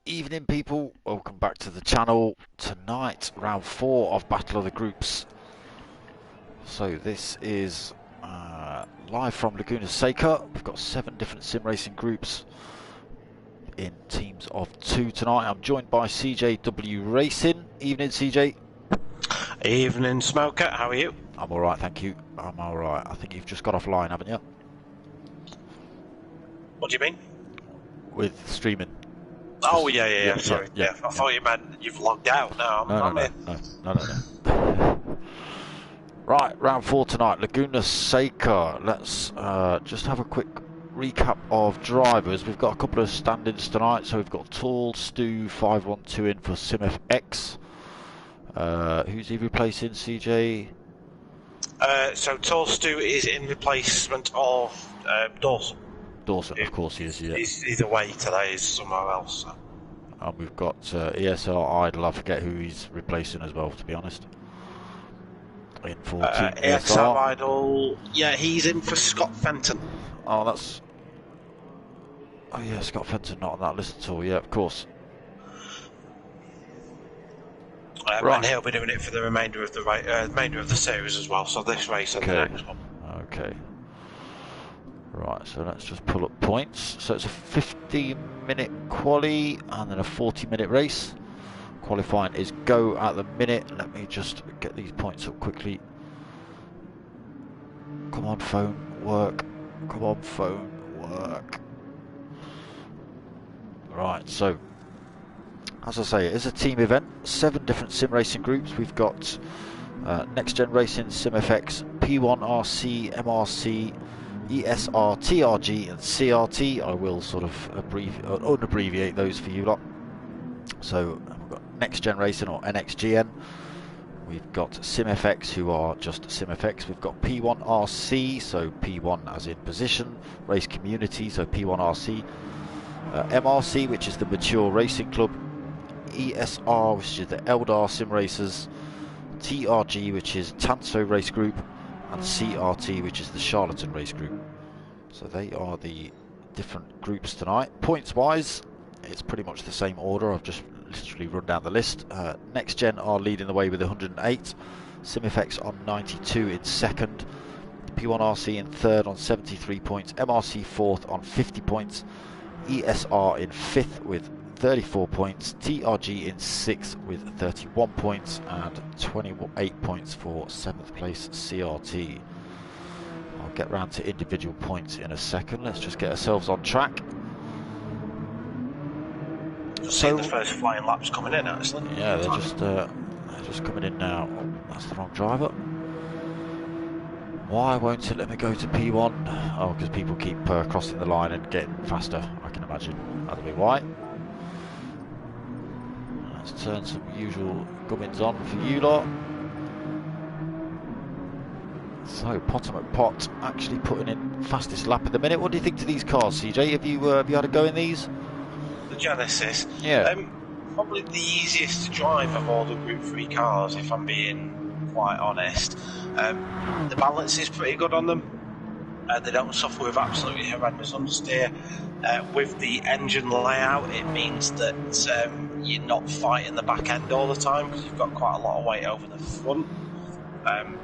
Evening, people. Welcome back to the channel. Tonight, round 4 of Battle of the Groups. So this is live from Laguna Seca. We've got 7 different sim racing groups in teams of 2 tonight. I'm joined by CJW Racing. Evening, CJ. Evening, Smoker. How are you? I'm all right, thank you. I'm all right. I think you've just got offline, haven't you? What do you mean? With streaming. Oh, yeah. Sorry. Yeah. I thought you meant you've logged out. No, I'm in. No. Right, round 4 tonight, Laguna Seca. Let's just have a quick recap of drivers. We've got a couple of stand-ins tonight. So we've got Tall Stu 512 in for SimFX. Who's he replacing, CJ? So Tall Stu is in replacement of Dawson. Dawson, of course he is, yeah. He's away today, he's somewhere else. So. And we've got ESR Idle. I forget who he's replacing as well, to be honest. In for Team ESR Idle, yeah, he's in for Scott Fenton. Oh, that's... Oh yeah, Scott Fenton not on that list at all, yeah, of course. Right. And he'll be doing it for the remainder of the series as well, so this race and the next one. Okay. Right, so let's just pull up points. So it's a 15-minute quali and then a 40-minute race. Qualifying is go at the minute. Let me just get these points up quickly. Come on, phone, work. Come on, phone, work. Right, so as I say, it is a team event. 7 different sim racing groups. We've got Next Gen Racing, SimFX, P1 RC, MRC, ESR, TRG and CRT. I will sort of unabbreviate those for you lot. So we've got Next Gen Racing or NXGN. We've got SimFX, who are just SimFX. We've got P1 RC, so P1 as in position, Race Community, so P1 RC. MRC, which is the Mature Racing Club. ESR, which is the Eldar Sim Racers. TRG, which is TANSO Race Group. And CRT, which is the Charlatan Race Group. So they are the different groups tonight. Points wise, it's pretty much the same order. I've just literally run down the list. Next Gen are leading the way with 108. SimFX on 92 in second. P1RC in third on 73 points. MRC fourth on 50 points. ESR in fifth with 34 points, TRG in 6th with 31 points and 28 points for 7th place CRT. I'll get round to individual points in a second. Let's just get ourselves on track. So the first flying laps coming in, actually. Yeah, they're just coming in now. Oh, that's the wrong driver. Why won't it let me go to P1? Oh, because people keep crossing the line and getting faster, I can imagine. That'll be why. Let's turn some usual gubbins on for you lot. So, Pot actually putting in fastest lap at the minute. What do you think to these cars, CJ? Have you had a go in these? The Genesis? Yeah. Probably the easiest to drive of all the Group 3 cars, if I'm being quite honest. The balance is pretty good on them. They don't suffer with absolutely horrendous understeer. With the engine layout, it means that you're not fighting the back end all the time because you've got quite a lot of weight over the front.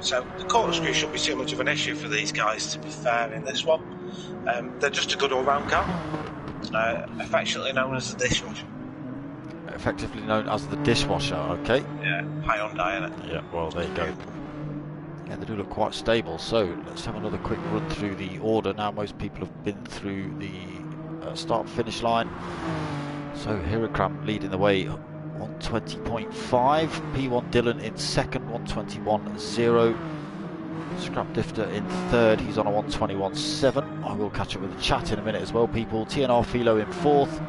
So the corkscrew shouldn't be too much of an issue for these guys, to be fair, in this one. They're just a good all-round car, affectionately known as the dishwasher. Effectively known as the dishwasher, okay. Yeah, Hyundai, innit? Yeah, well, there you go. Yeah, they do look quite stable. So let's have another quick run through the order. Now most people have been through the start-finish line. So Hirakram leading the way, 120.5. P1 Dylan in second, 121.0. Scrapdifter in third, he's on a 121.7. I will catch up with the chat in a minute as well, people. TNR Philo in fourth.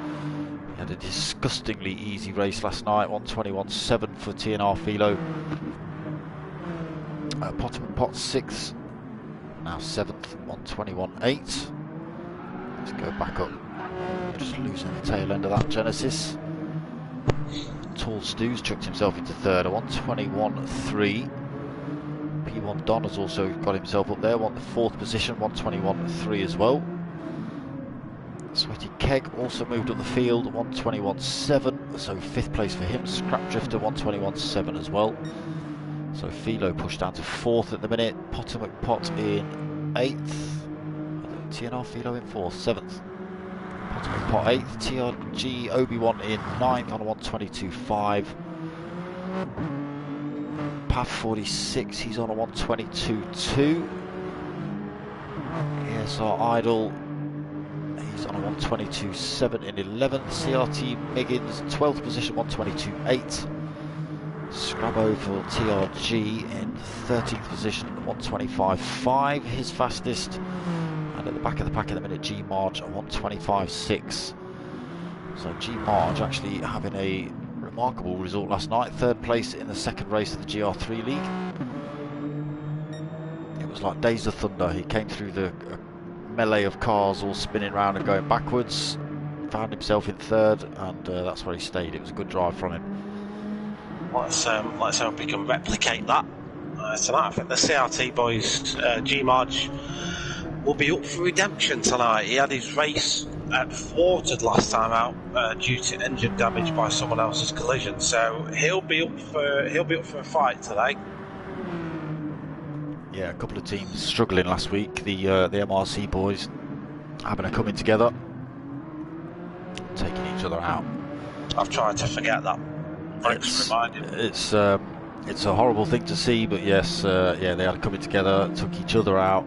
He had a disgustingly easy race last night, 121.7 for TNR Philo. Pot 6, now 7th, 121.8. Let's go back up. Just losing the tail end of that Genesis. Tall Stu's chucked himself into third, a 121.3. P1 Don has also got himself up there, won the 4th position, 121.3 as well. Sweaty Keg also moved up the field, 121.7, so 5th place for him. Scrap Drifter 121.7 as well. So Philo pushed down to 4th at the minute. Potter McPot in 8th. TNR Philo in 4th, 7th. Potter McPot 8th. TRG Obi-Wan in 9th on a 122.5. Path 46, he's on a 122.2. ESR Idol, he's on a 122.7 in 11th. CRT Miggins, 12th position, 122.8. Scrabo for TRG in 13th position, 125.5, his fastest. And at the back of the pack at the minute, G Marge at 125.6. So G Marge actually having a remarkable result last night, 3rd place in the 2nd race of the GR3 League. It was like days of thunder. He came through the melee of cars all spinning around and going backwards, found himself in 3rd, and that's where he stayed. It was a good drive from him. Let's hope we can replicate that tonight. I think the CRT boys, G Marge, will be up for redemption tonight. He had his race thwarted last time out due to engine damage by someone else's collision, so he'll be up for a fight today. Yeah, a couple of teams struggling last week. The MRC boys having a coming together, taking each other out. I've tried to forget that. Thanks for reminding me. It's a horrible thing to see, but yes, yeah, they had a coming together, took each other out,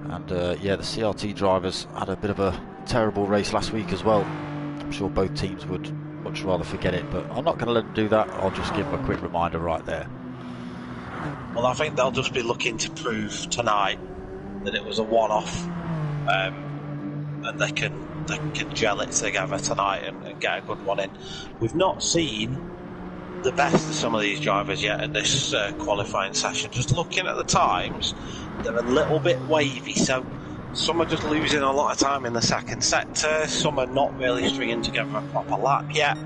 and yeah, the CRT drivers had a bit of a terrible race last week as well. I'm sure both teams would much rather forget it, but I'm not going to let them do that. I'll just give them a quick reminder right there. Well, I think they'll just be looking to prove tonight that it was a one-off, and they can gel it together tonight and get a good one in. We've not seen the best of some of these drivers yet in this qualifying session. Just looking at the times, they're a little bit wavy, so some are just losing a lot of time in the 2nd sector, some are not really stringing together a proper lap yet.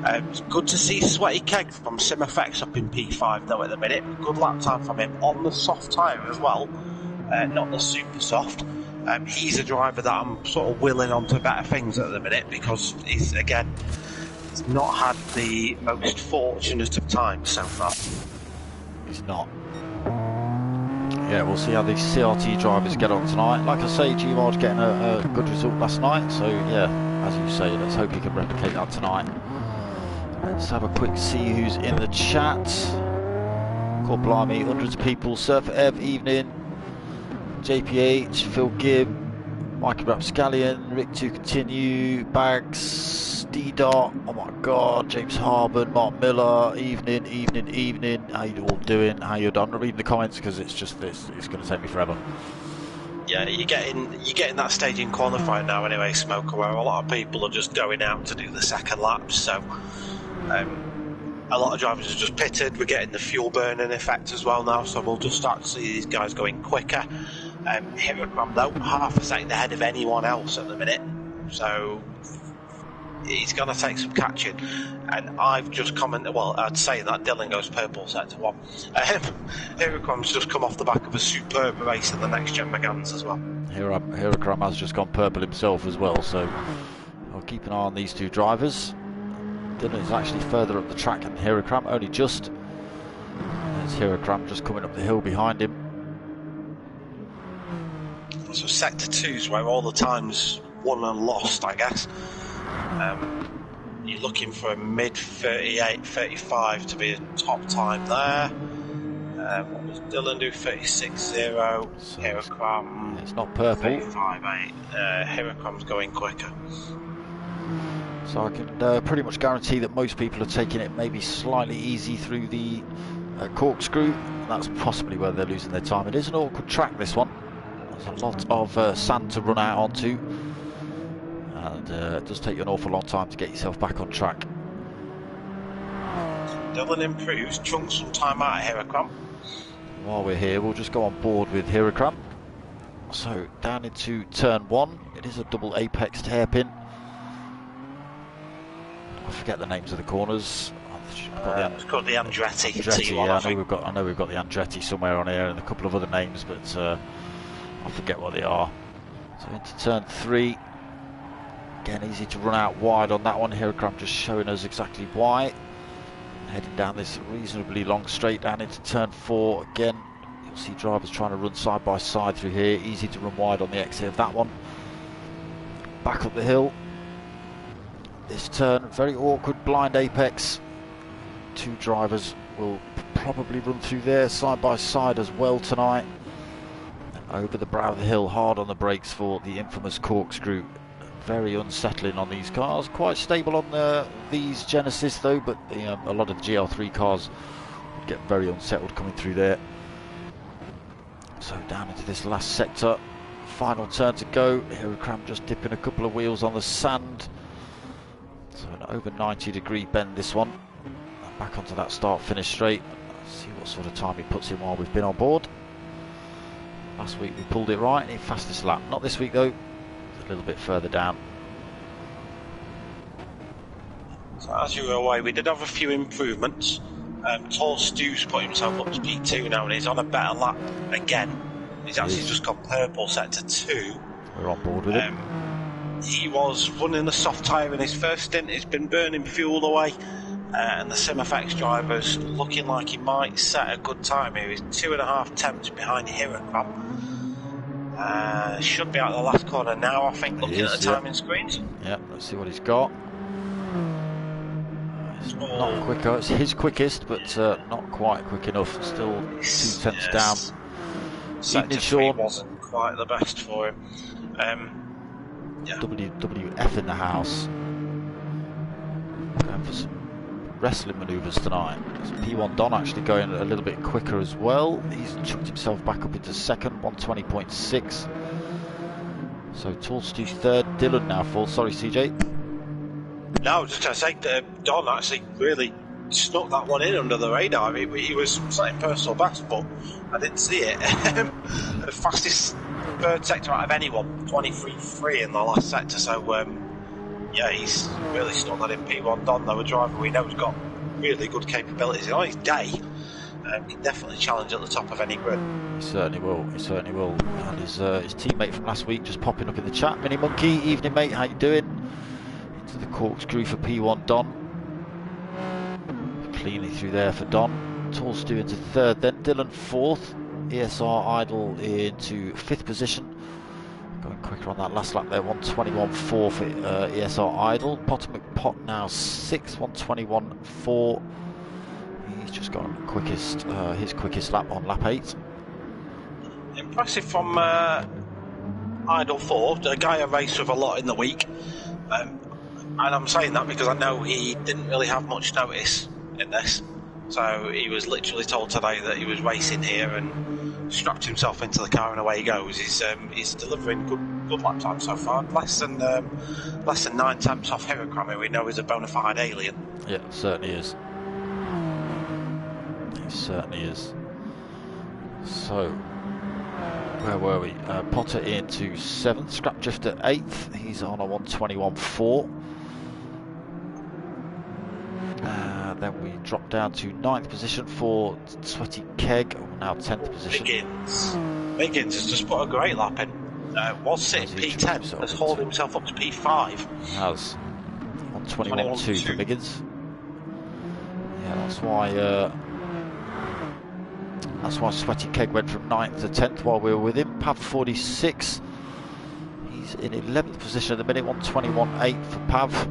It's good to see Sweaty Keg from SimFX up in P5 though at the minute. Good lap time from him on the soft tyre as well, not the super soft. He's a driver that I'm sort of willing on to better things at the minute, because he's not had the most fortunate of times so far. He's not. Yeah, we'll see how these CRT drivers get on tonight. Like I say, G Marge getting a good result last night, so yeah, as you say, let's hope he can replicate that tonight. Let's have a quick see who's in the chat. God blimey, hundreds of people. Surfer Ev, evening. JPH, Phil Gibb, Michael Rapscallion, Rick to continue, Bags, D-Dot, oh my god, James Harburn, Mark Miller, evening. How you all doing? How you done? I'm not reading the comments because it's just this. It's going to take me forever. Yeah, you're getting that stage in qualifying now anyway, Smoker, where a lot of people are just going out to do the 2nd laps, so a lot of drivers are just pitted. We're getting the fuel burning effect as well now, so we'll just start to see these guys going quicker. Hiragram though, half a second ahead of anyone else at the minute, so he's going to take some catching. And I've just commented, well, I'd say that Dylan goes purple sector 1. Hiragram's just come off the back of a superb race in the next gen Megans as well. Hiragram has just gone purple himself as well, so I'll keep an eye on these two drivers. Dylan is actually further up the track than Hiragram, only just. There's Hiragram just coming up the hill behind him. So sector 2's where all the times won and lost, I guess. You're looking for a mid 38, 35 to be a top time there. What does Dylan do? 36.0. Hiragram. It's not purple. 35.8. Hiragram's going quicker. So I can pretty much guarantee that most people are taking it maybe slightly easy through the corkscrew. That's possibly where they're losing their time. It is an awkward track, this one. There's a lot of sand to run out onto, and it does take you an awful long time to get yourself back on track. Dylan improves, chunks some time out of Hiragram. While we're here, we'll just go on board with Hiragram. So down into turn 1, it is a double apexed hairpin. I forget the names of the corners. It's called the Andretti. Yeah, I know we've got the Andretti somewhere on here and a couple of other names, but I forget what they are. So into turn 3, Again, easy to run out wide on that one. Hieragram just showing us exactly why. Heading down this reasonably long straight down into turn 4. Again, you'll see drivers trying to run side by side through here. Easy to run wide on the exit of that one. Back up the hill. This turn, very awkward blind apex. 2 drivers will probably run through there side by side as well tonight. And over the brow of the hill, hard on the brakes for the infamous corkscrew. Very unsettling on these cars. Quite stable on these Genesis though, but a lot of the GL3 cars would get very unsettled coming through there. So down into this last sector. Final turn to go. Hieragram just dipping a couple of wheels on the sand. So an over 90-degree bend this one. And back onto that start-finish straight. See what sort of time he puts in while we've been on board. Last week we pulled it right in fastest lap. Not this week though. A little bit further down. So as you were away, we did have a few improvements. Tall Stu's put himself up to P2 now, and he's on a better lap again. He's actually just got purple set to 2. We're on board with him. He was running the soft tyre in his first stint. He's been burning fuel away, and the SimFX driver's looking like he might set a good time here. He's 2.5 temps behind Hieragram. Should be out of the last corner now, I think, looking at the timing screens. Yeah, let's see what he's got. It's not quicker, it's his quickest, but not quite quick enough. Still 2 tenths down. Sector 3 wasn't quite the best for him. Yeah. WWF in the house. Going for some wrestling manoeuvres tonight. P1 Don actually going a little bit quicker as well. He's chucked himself back up into second, 120.6. So Tall Stu third, Dylan now fourth. Sorry, CJ. No, I was just going to say, Don actually really snuck that one in under the radar. He was setting personal best, but I didn't see it. The fastest third sector out of anyone, 23.3 in the last sector. So yeah, he's really snuck that in. P1 Don, though, a driver we know has got really good capabilities. On his day, he definitely challenge at the top of any grid. He certainly will. He certainly will. And his teammate from last week just popping up in the chat. Mini Monkey, evening mate, how you doing? Into the corkscrew for P1 Don. Cleanly through there for Don. Tall Stu into third, then Dylan fourth. ESR Idle into fifth position. Going quicker on that last lap there, 121.4 for ESR Idle. Potter McPot now 6th, 121.4. He's just got his quickest lap on lap 8. Impressive from Idle 4, a guy I raced with a lot in the week. And I'm saying that because I know he didn't really have much notice in this. So he was literally told today that he was racing here and strapped himself into the car and away he goes. He's delivering good lap time so far. Less than 9 temps off Hieragram, who we know is a bona fide alien. Yeah, certainly is. He certainly is. So, where were we? Potter into 7th, Scrap Drifter 8th. He's on a 121.4. Then we drop down to 9th position for Sweaty Keg, now 10th position. Miggins has just put a great lap in. Was sitting P10, has hauled himself up to P5. Has. 121.2 for Miggins. Yeah, that's why Sweaty Keg went from 9th to 10th while we were with him. Pav 46. He's in 11th position at the minute, 121.8 for Pav.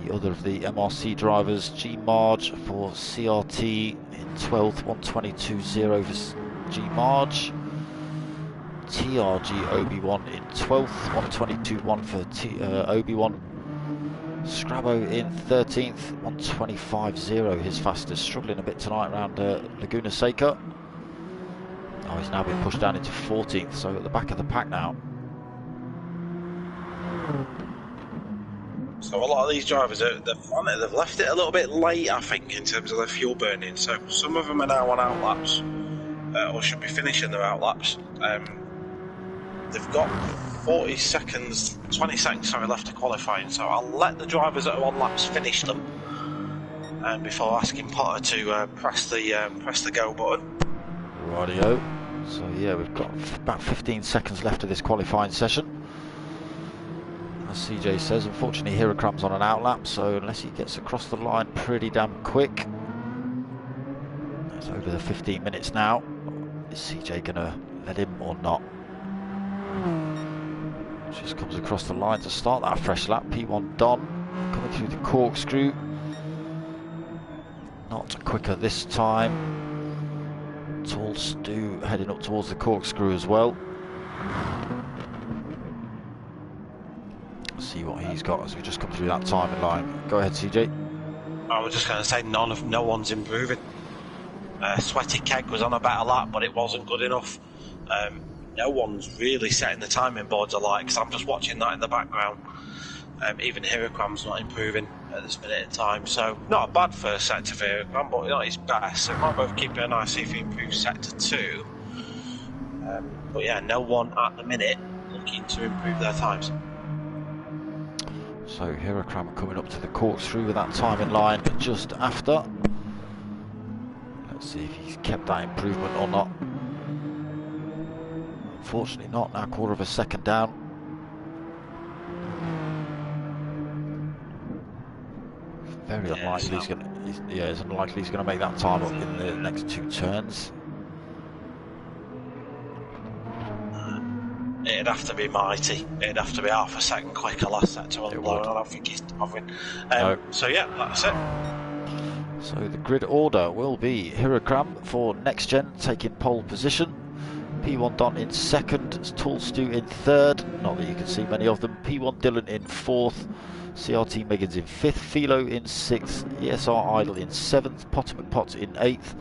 The other of the MRC drivers, G Marge for CRT in 12th, 122.0 for G Marge. TRG Obi-Wan in 12th, 122.1 for Obi-Wan. Scrabo in 13th, 125.0, his fastest. Struggling a bit tonight around Laguna Seca. Oh, he's now been pushed down into 14th, so at the back of the pack now. So a lot of these drivers, they've left it a little bit late, I think, in terms of their fuel burning. So some of them are now on outlaps, or should be finishing their outlaps. They've got 20 seconds left to qualifying. So I'll let the drivers that are on laps finish them, before asking Potter to press the go button. Rightio. So yeah, we've got about 15 seconds left of this qualifying session. as CJ says, unfortunately Hirocram's on an outlap, so unless he gets across the line pretty damn quick. It's over the 15 minutes now. Is CJ gonna let him or not? Just comes across the line to start that fresh lap. P1 Don coming through the corkscrew. Not quicker this time. Tall Stu heading up towards the corkscrew as well. See what he's got as we just come through that timing line. Go ahead, CJ. I was just going to say no one's improving. Sweaty Keg was on a better lap, but it wasn't good enough. No one's really setting the timing boards alight, because I'm just watching that in the background. Even Hirocram's not improving at this minute in time, so not a bad first sector for Hirocram, but not his best. So it might both keep an eye, see if he improves sector 2. But yeah, no one at the minute looking to improve their times. So Hirocram coming up to the corkscrew with that timing line just after. Let's see if he's kept that improvement or not. Unfortunately not, now quarter of a second down. Very unlikely he's going to. Yeah, it's unlikely he's going to make that time up in the next 2 turns. It'd have to be mighty. It'd have to be half a second quicker last sector on the blow. I don't think he's hovering. No. So yeah, that's it. So the grid order will be Hirocram for next gen taking pole position. P1 Don in second, Tall Stu in third, not that you can see many of them. P1 Dylan in fourth, CRT Miggins in fifth, Philo in sixth, ESR Idle in seventh, Potter McPotts in eighth,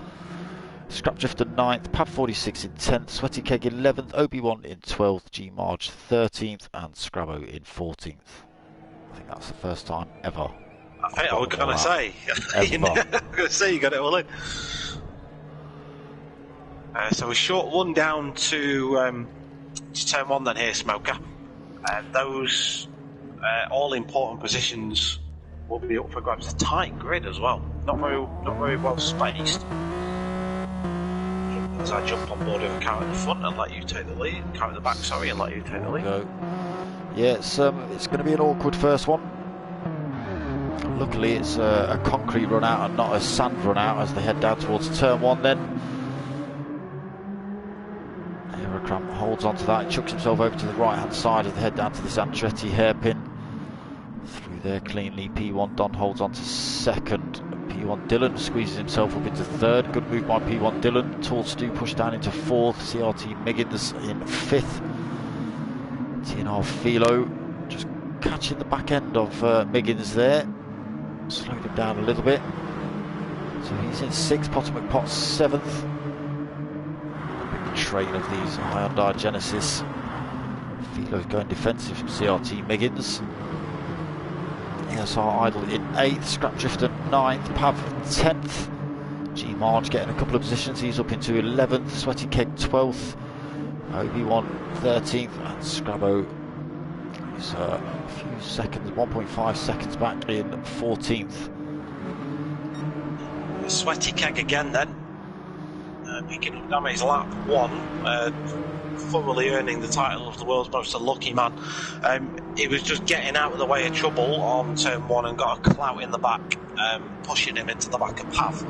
Scrapdrifter 9th, Pav 46 in 10th, Sweaty Keg 11th, Obi-Wan in 12th, G Marge 13th, and Scrabbo in 14th. I think that's the first time ever. I think I was going to say. Ever. I was going to say you got it all in. So we're short one down to turn 1 then here, Smoker. Those all important positions will be up for grabs. A tight grid as well, not very well spaced. As I jump on board with a car at the front and let you take the lead, car at the back, sorry, and let you take the lead. No. Yeah, it's going to be an awkward first one. Luckily it's a concrete run out and not a sand run out as they head down towards turn 1 then. Hirocram holds on to that, chucks himself over to the right hand side as they head down to this Andretti hairpin. Through there cleanly, P1 Don holds on to second. P1 Dylan squeezes himself up into third. Good move by P1 Dylan. Tall Stu pushed down into fourth. CRT Miggins in fifth. TNR Philo just catching the back end of Miggins there. Slowed him down a little bit. So he's in sixth. Potter McPotts seventh. Big train of these Hyundai Genesis. Philo's going defensive from CRT Miggins. ESR Idle in 8th, Scrapdrifter 9th, Pav 10th, G Marge getting a couple of positions, he's up into 11th, Sweaty Keg 12th, Obi-Wan 13th, and Scrabbo is a few seconds, 1.5 seconds back in 14th. Sweaty Keg again then, picking up damage lap 1. Thoroughly earning the title of the world's most unlucky man. He was just getting out of the way of trouble on turn 1 and got a clout in the back, pushing him into the back of Pav.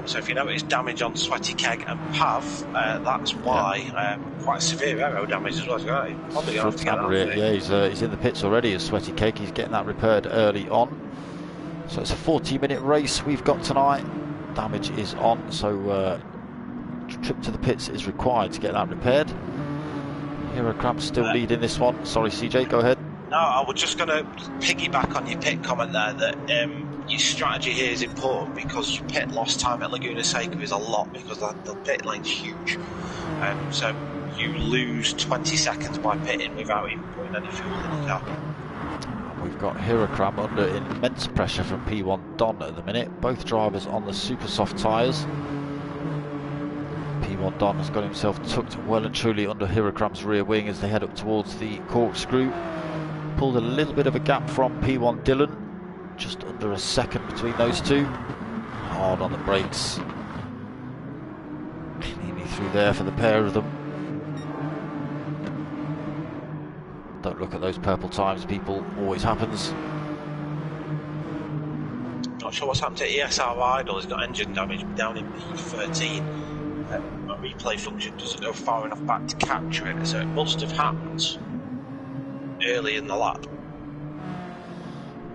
So if you notice damage on Sweaty Keg and Pav, that's why quite severe aero damage as well. So probably going to get that. Yeah, he's in the pits already as Sweaty Keg. He's getting that repaired early on. So it's a 40-minute race we've got tonight. Damage is on, so trip to the pits is required to get that repaired. Hirocram still leading this one. Sorry, CJ, go ahead. No, I was just going to piggyback on your pit comment there that your strategy here is important because your pit lost time at Laguna Seca is a lot because the pit lane's huge. So you lose 20 seconds by pitting without even putting any fuel in the car. We've got Hirocram under immense pressure from P1 Don at the minute. Both drivers on the super soft tyres. P1 Don has got himself tucked well and truly under Hirocram's rear wing as they head up towards the corkscrew. Pulled a little bit of a gap from P1 Dylan, just under a second between those two. Hard on the brakes. Cleanly through there for the pair of them. Don't don't look at those purple times, people. Always happens. Not sure what's happened to ESR Idle. He's got engine damage down in P13. My replay function doesn't go far enough back to capture it, so it must have happened early in the lap.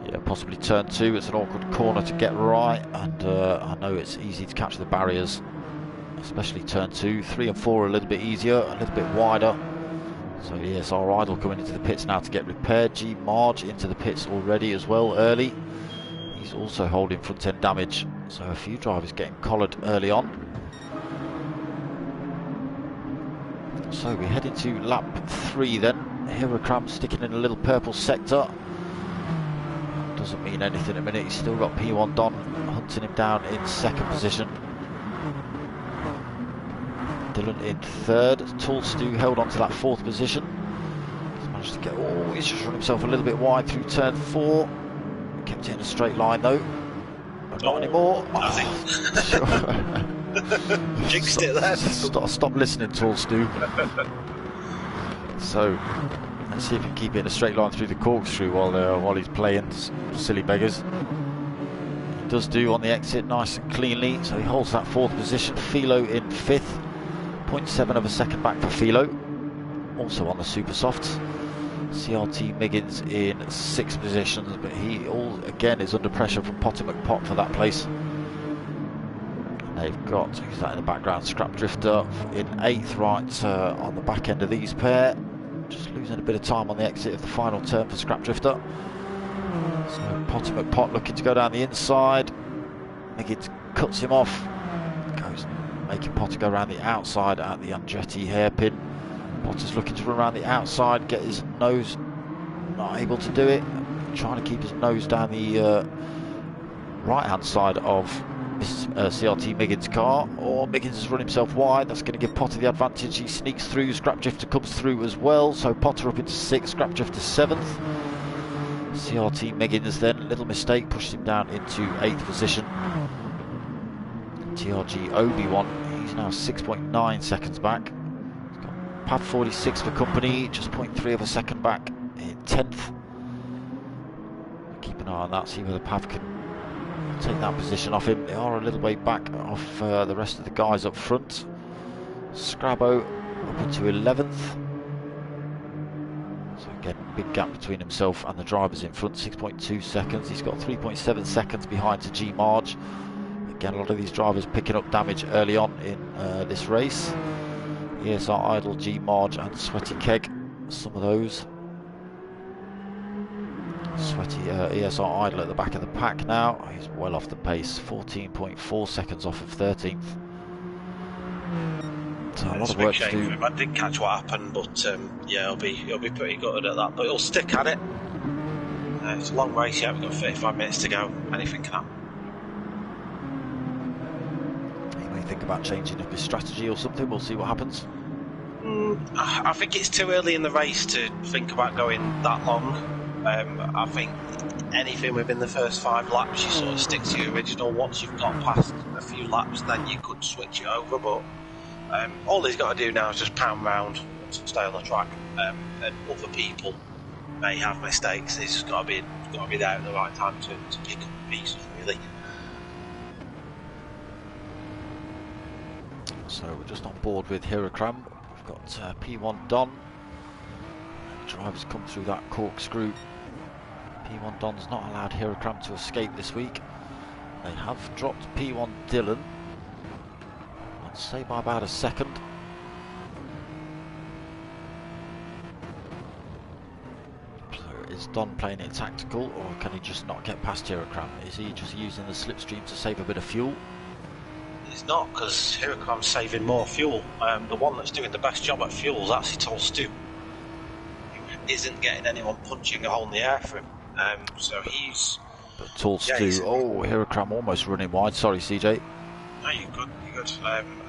Yeah, possibly turn 2. It's an awkward corner to get right, and I know it's easy to catch the barriers, especially turn 2. 3 and 4 are a little bit easier, a little bit wider. So ESR Idle coming into the pits now to get repaired. G Marge into the pits already as well, early. He's also holding front end damage, so a few drivers getting collared early on. So we head into lap 3 then. Hirakram sticking in a little purple sector. Doesn't mean anything at the minute. He's still got P1 Don hunting him down in 2nd position. Dylan in 3rd. Tall Stu held on to that 4th position. He's managed to get... Oh, he's just run himself a little bit wide through turn 4. Kept it in a straight line though. But not anymore. Oh. Jinxed it there. Stop listening, Tall Stu. So let's see if he can keep it in a straight line through the corkscrew while he's playing silly beggars. He does do on the exit nice and cleanly, so he holds that 4th position. Philo in 5th, 0.7 of a second back for Philo, also on the super softs. CRT Miggins in 6th position, but he again is under pressure from Potter McPot for that place. And they've got, who's that in the background, Scrap Drifter in 8th, right on the back end of these pair. Just losing a bit of time on the exit of the final turn for Scrap Drifter. So Potter McPot looking to go down the inside. Miggins cuts him off, goes making Potter go around the outside at the Andretti hairpin. Potter's looking to run around the outside, get his nose, not able to do it. Trying to keep his nose down the right hand side of this CRT Miggins car. Or Miggins has run himself wide, that's going to give Potter the advantage. He sneaks through, Scrap Drifter comes through as well. So Potter up into 6th, Scrap Drifter 7th. CRT Miggins then, little mistake, pushed him down into 8th position. TRG Obi-Wan, he's now 6.9 seconds back. Pav 46 for company, just 0.3 of a second back in 10th. Keep an eye on that, see whether Pav can take that position off him. They are a little way back off the rest of the guys up front. Scrabo up into 11th. So again, big gap between himself and the drivers in front, 6.2 seconds. He's got 3.7 seconds behind to G Marge. Again, a lot of these drivers picking up damage early on in this race. ESR Idle, G Marge and Sweaty Keg, some of those. Sweaty ESR Idle at the back of the pack now. He's well off the pace, 14.4 seconds off of 13th. So a lot of work to do. I didn't catch what happened, but yeah, he'll be pretty good at that. But he'll stick at it. It's a long race yet. We've got 35 minutes to go. Anything can happen. Think about changing up his strategy or something. We'll see what happens. I think it's too early in the race to think about going that long. I think anything within the first 5 laps you sort of stick to your original. Once you've got past a few laps, then you could switch it over, but all he's got to do now is just pound round and stay on the track. And other people may have mistakes. He's just got to be there at the right time to pick up the pieces, really. So we're just on board with Hirakram. We've got P1 Don. Drivers come through that corkscrew. P1 Don's not allowed Hirakram to escape this week. They have dropped P1 Dylan, I'd say by about a second. So is Don playing it tactical, or can he just not get past Hirakram? Is he just using the slipstream to save a bit of fuel? It's not, because Hirakram's saving more fuel. The one that's doing the best job at fuel is actually Tall Stu. He isn't getting anyone punching a hole in the air for him. So he's... But Tall Stu, oh, Hirakram almost running wide. Sorry, CJ. No, you're good, you're good.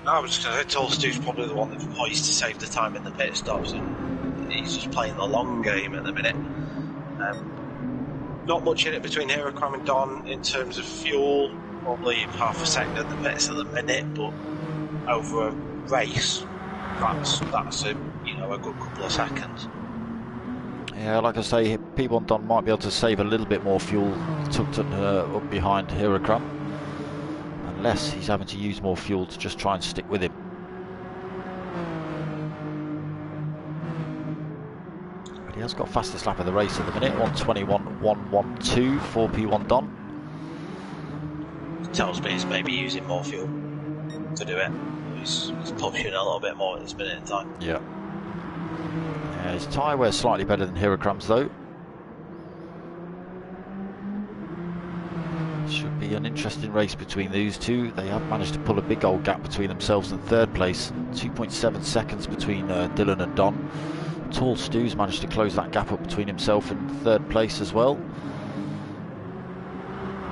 No, I was just going to say, Tall Stu's probably the one that's poised to save the time in the pit stops, and he's just playing the long game at the minute. Not much in it between Hirakram and Don in terms of fuel. Probably half a second in the pits at the minute, but over a race, that's a good couple of seconds. Yeah, like I say, P1 Don might be able to save a little bit more fuel tucked up behind Hirakram, unless he's having to use more fuel to just try and stick with him. But he has got fastest lap of the race at the minute, 1:21.112 for P1 Don. Tells me he's maybe using more fuel to do it. He's pushing a little bit more at this minute in time. Yeah. His tyre wears slightly better than Hirakram's though. Should be an interesting race between these two. They have managed to pull a big old gap between themselves and third place. 2.7 seconds between Dylan and Don. Tall Stu's managed to close that gap up between himself and third place as well.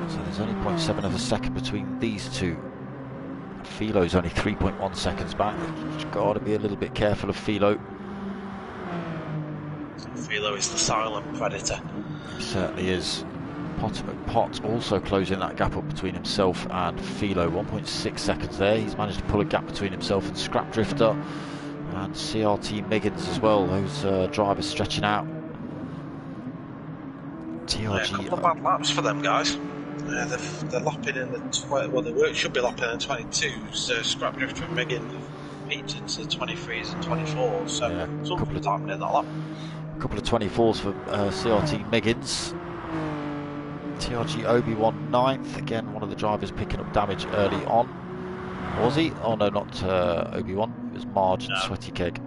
So there's only 0.7 of a second between these two. Philo's only 3.1 seconds back. You've got to be a little bit careful of Philo. Philo is the silent predator. He certainly is. Pot also closing that gap up between himself and Philo. 1.6 seconds there. He's managed to pull a gap between himself and Scrap Drifter and CRT Miggins as well. Those drivers stretching out. TRG. Yeah, a couple of bad laps for them guys. They're lapping in the should be lapping in the 22s. Scrap Drifter and Miggins beat into the 23s and 24s. So yeah, something's happening in that lap. A couple of 24s for CRT Miggins. TRG Obi-Wan 9th. Again, one of the drivers picking up damage early on. Was he? Oh no, not Obi-Wan. It was Marge and Sweaty Keg.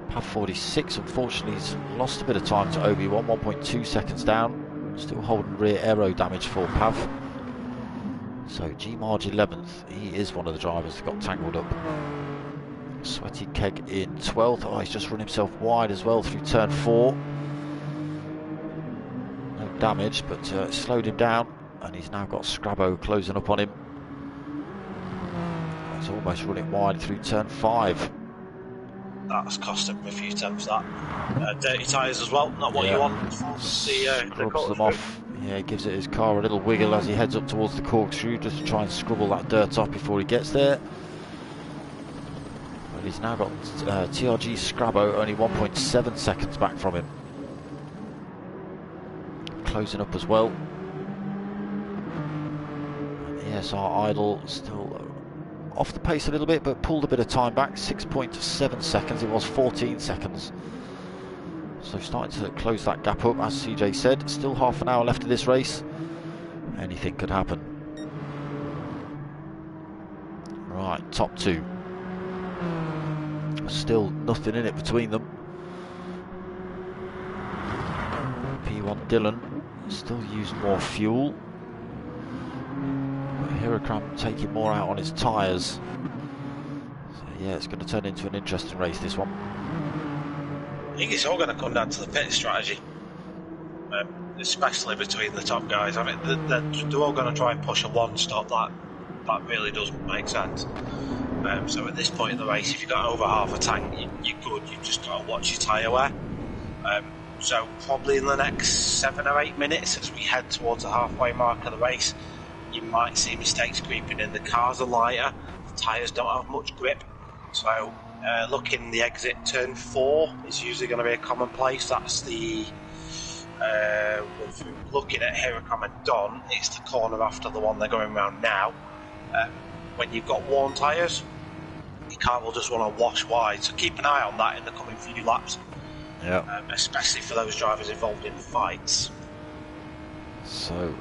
Pav 46, unfortunately, he's lost a bit of time to Obi-Wan. 1.2 seconds down. Still holding rear aero damage for Pav. So G-Marge 11th. He is one of the drivers that got tangled up. Sweaty Keg in 12th. Oh, he's just run himself wide as well through turn 4. No damage, but it slowed him down, and he's now got Scrabbo closing up on him. He's almost running wide through turn 5. That's cost him a few tenths, that. Dirty tyres as well, not what you want. Scrubs them off. Yeah, gives it his car a little wiggle as he heads up towards the corkscrew, just to try and scrubble that dirt off before he gets there. But he's now got TRG Scrabbo only 1.7 seconds back from him. Closing up as well. And the ESR Idol still off the pace a little bit, but pulled a bit of time back. 6.7 seconds. It was 14 seconds. So starting to close that gap up, as CJ said. Still half an hour left of this race. Anything could happen. Right, top two. Still nothing in it between them. P1 Dylan still used more fuel. But Hirakram taking more out on his tyres. So yeah, it's going to turn into an interesting race, this one. I think it's all going to come down to the pit strategy, especially between the top guys. I mean, they're all going to try and push a one-stop. That really doesn't make sense. So at this point in the race, if you've got over half a tank, you're good. You've just got to watch your tyre wear. So probably in the next 7 or 8 minutes, as we head towards the halfway mark of the race, you might see mistakes creeping in. The cars are lighter, the tyres don't have much grip. So looking the exit turn 4 is usually going to be a common place. That's the looking at Hirakram and Don, it's the corner after the one they're going around now. When you've got worn tyres, your car will just want to wash wide, so keep an eye on that in the coming few laps. Yeah. Especially for those drivers involved in fights. So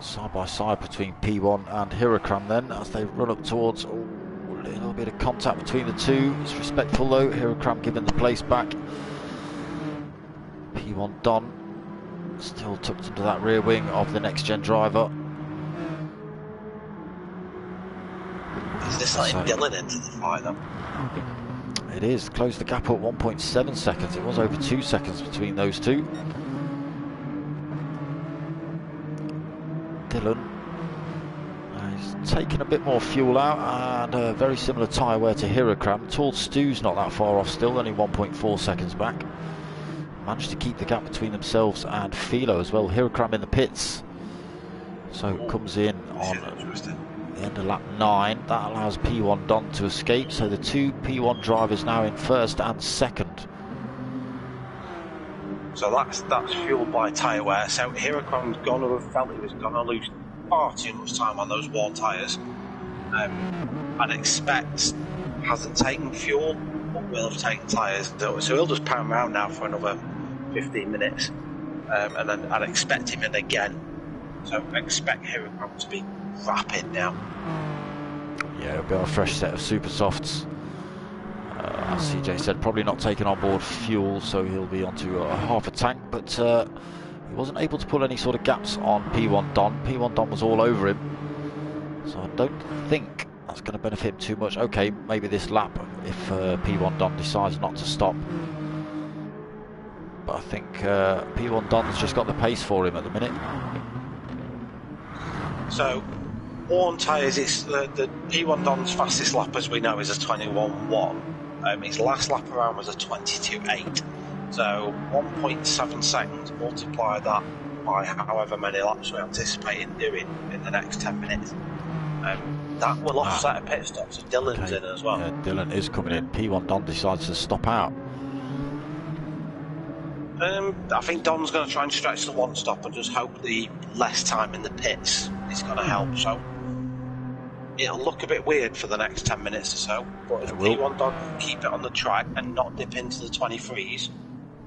side by side between P1 and Hirakram then, as they run up towards a little bit of contact between the two. It's respectful though, Hirakram giving the place back. P1 Don still tucked into that rear wing of the next gen driver. Is this letting Dylan into the fight though? It is. Closed the gap up 1.7 seconds. It was over 2 seconds between those two. Dylan is taking a bit more fuel out, and a very similar tyre wear to Hirakram. Tall Stu's not that far off still, only 1.4 seconds back. Managed to keep the gap between themselves and Philo as well. Hirakram in the pits. So it comes in on the end of lap 9. That allows P1 Don to escape, so the two P1 drivers now in first and second. So that's fueled by tyre wear. So Hirocron's going to have felt he was going to lose far too much time on those worn tyres. I'd expect hasn't taken fuel, but will have taken tyres. So he'll just pound around now for another 15 minutes. And then I'd expect him in again. So expect Hirocron to be rapid now. Yeah, it'll be on a fresh set of super softs. As CJ said, probably not taking on board fuel, so he'll be onto half a tank, but he wasn't able to pull any sort of gaps on P1 Don. P1 Don was all over him, so I don't think that's going to benefit him too much. Okay, maybe this lap if P1 Don decides not to stop, but I think P1 Don's just got the pace for him at the minute. So worn tyres, it's the P1 Don's fastest lap, as we know, is a 21.1. His last lap around was a 22.8. So 1.7 seconds, multiply that by however many laps we're anticipating doing in the next 10 minutes. That will offset a pit stop, so Dylan's in as well. Yeah, Dylan is coming in. P1 Don decides to stop out. I think Don's going to try and stretch the one stop and just hope the less time in the pits is going to help. So it'll look a bit weird for the next 10 minutes or so, but if P1 Don can keep it on the track and not dip into the 23s,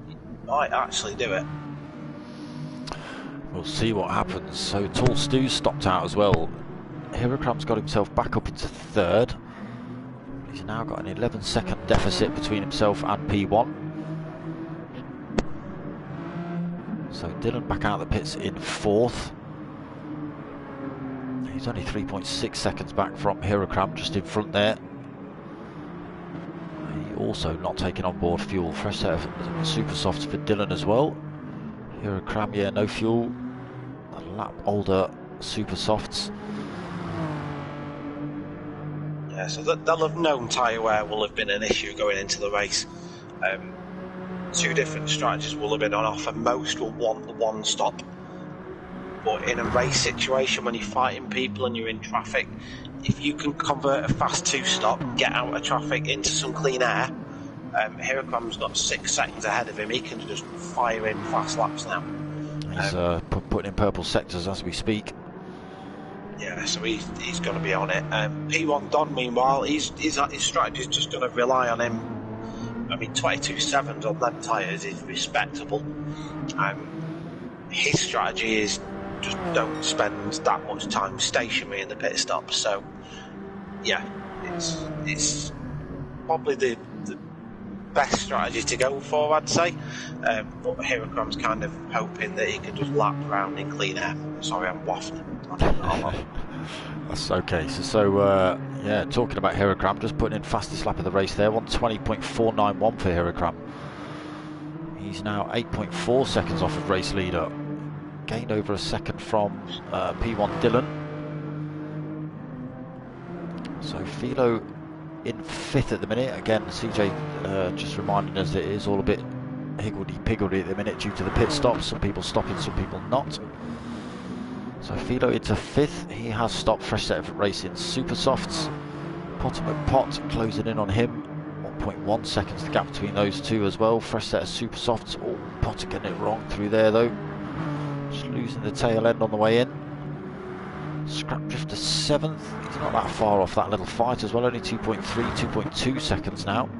he might actually do it. We'll see what happens. So Tall Stu's stopped out as well. Hirocron's got himself back up into third. He's now got an 11-second deficit between himself and P1. So Dylan back out of the pits in fourth. He's only 3.6 seconds back from Hirocron, just in front there. He also not taking on board fuel. Fresh set of super softs for Dylan as well. Hirocron, yeah, no fuel. A lap older super softs. Yeah, so they'll have known tyre wear will have been an issue going into the race. Two different strategies will have been on offer. Most will want the one stop, but in a race situation when you're fighting people and you're in traffic, if you can convert a fast two stop, get out of traffic into some clean air, Hirocron's got 6 seconds ahead of him. He can just fire in fast laps now. He's putting in purple sectors as we speak. Yeah, so he's going to be on it. P1 Don, meanwhile, his strategy is just going to rely on him. I mean, 22.7s on them tyres is respectable. His strategy is just don't spend that much time stationary in the pit stop. So, yeah, it's probably the best strategy to go for, I'd say. But Hirocron's kind of hoping that he can just lap around in clean air. Sorry, I'm waffling. That's okay. So yeah, talking about Hirocron, just putting in fastest lap of the race there, 1:20.491 for Hirocron. He's now 8.4 seconds off of race leader, gained over a second from P1 Dylan. So Philo in 5th at the minute. Again, CJ just reminding us that it is all a bit higgledy-piggledy at the minute due to the pit stops. Some people stopping, some people not. So Philo into 5th. He has stopped. Fresh set of racing super softs. Potter McPot closing in on him. 1.1 seconds the gap between those two as well. Fresh set of super softs. Oh, Potter getting it wrong through there though. Just losing the tail end on the way in. Scrap Drifter 7th. He's not that far off that little fight as well. Only 2.3, 2.2 seconds now.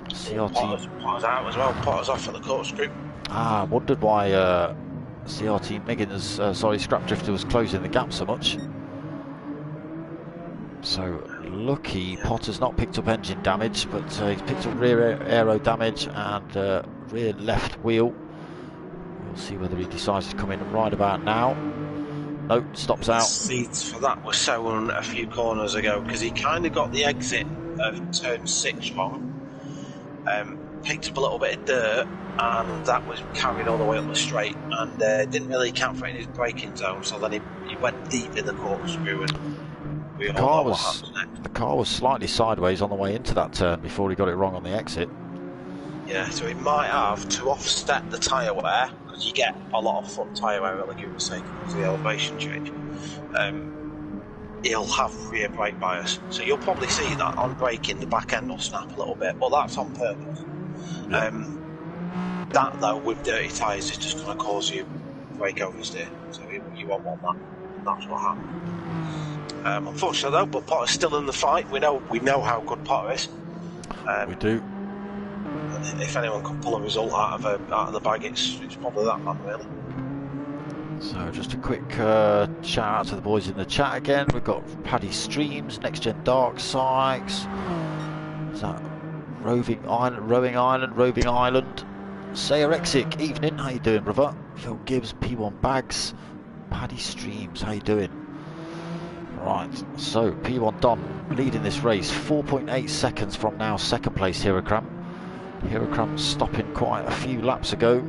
CRT. Potter's out as well. Potter's off for the corkscrew. I wondered why CRT Miggins, Scrap Drifter was closing the gap so much. So lucky Potter's not picked up engine damage, but he's picked up rear aero damage and rear left wheel. We'll see whether he decides to come in right about now. Nope, stops out. Seats for that were sown a few corners ago because he kind of got the exit of turn 6 wrong. Picked up a little bit of dirt and that was carried all the way up the straight and didn't really account for it in his braking zone, so then he went deep in the corkscrew and the car was slightly sideways on the way into that turn before he got it wrong on the exit. Yeah, so he might have to offset the tyre wear, because you get a lot of front tyre wear at Laguna Seca because of the elevation change. He'll have rear brake bias, so you'll probably see that on braking the back end will snap a little bit, but that's on purpose. That though, with dirty tyres, is just going to cause you brake oversteer, so you won't want that. That's what happened. Unfortunately though, but Potter's still in the fight. We know how good Potter is. We do. If anyone can pull a result out of the bag, it's probably that man, really. So just a quick shout out to the boys in the chat again. We've got Paddy Streams, Next Gen Dark Sykes. Is that Roving Island? Sayarexic, evening, how you doing, brother? Phil Gibbs, P1 Bags, Paddy Streams, how you doing? Right, so P1 Don leading this race, 4.8 seconds from now, second place Hirakram. Hirakram stopping quite a few laps ago.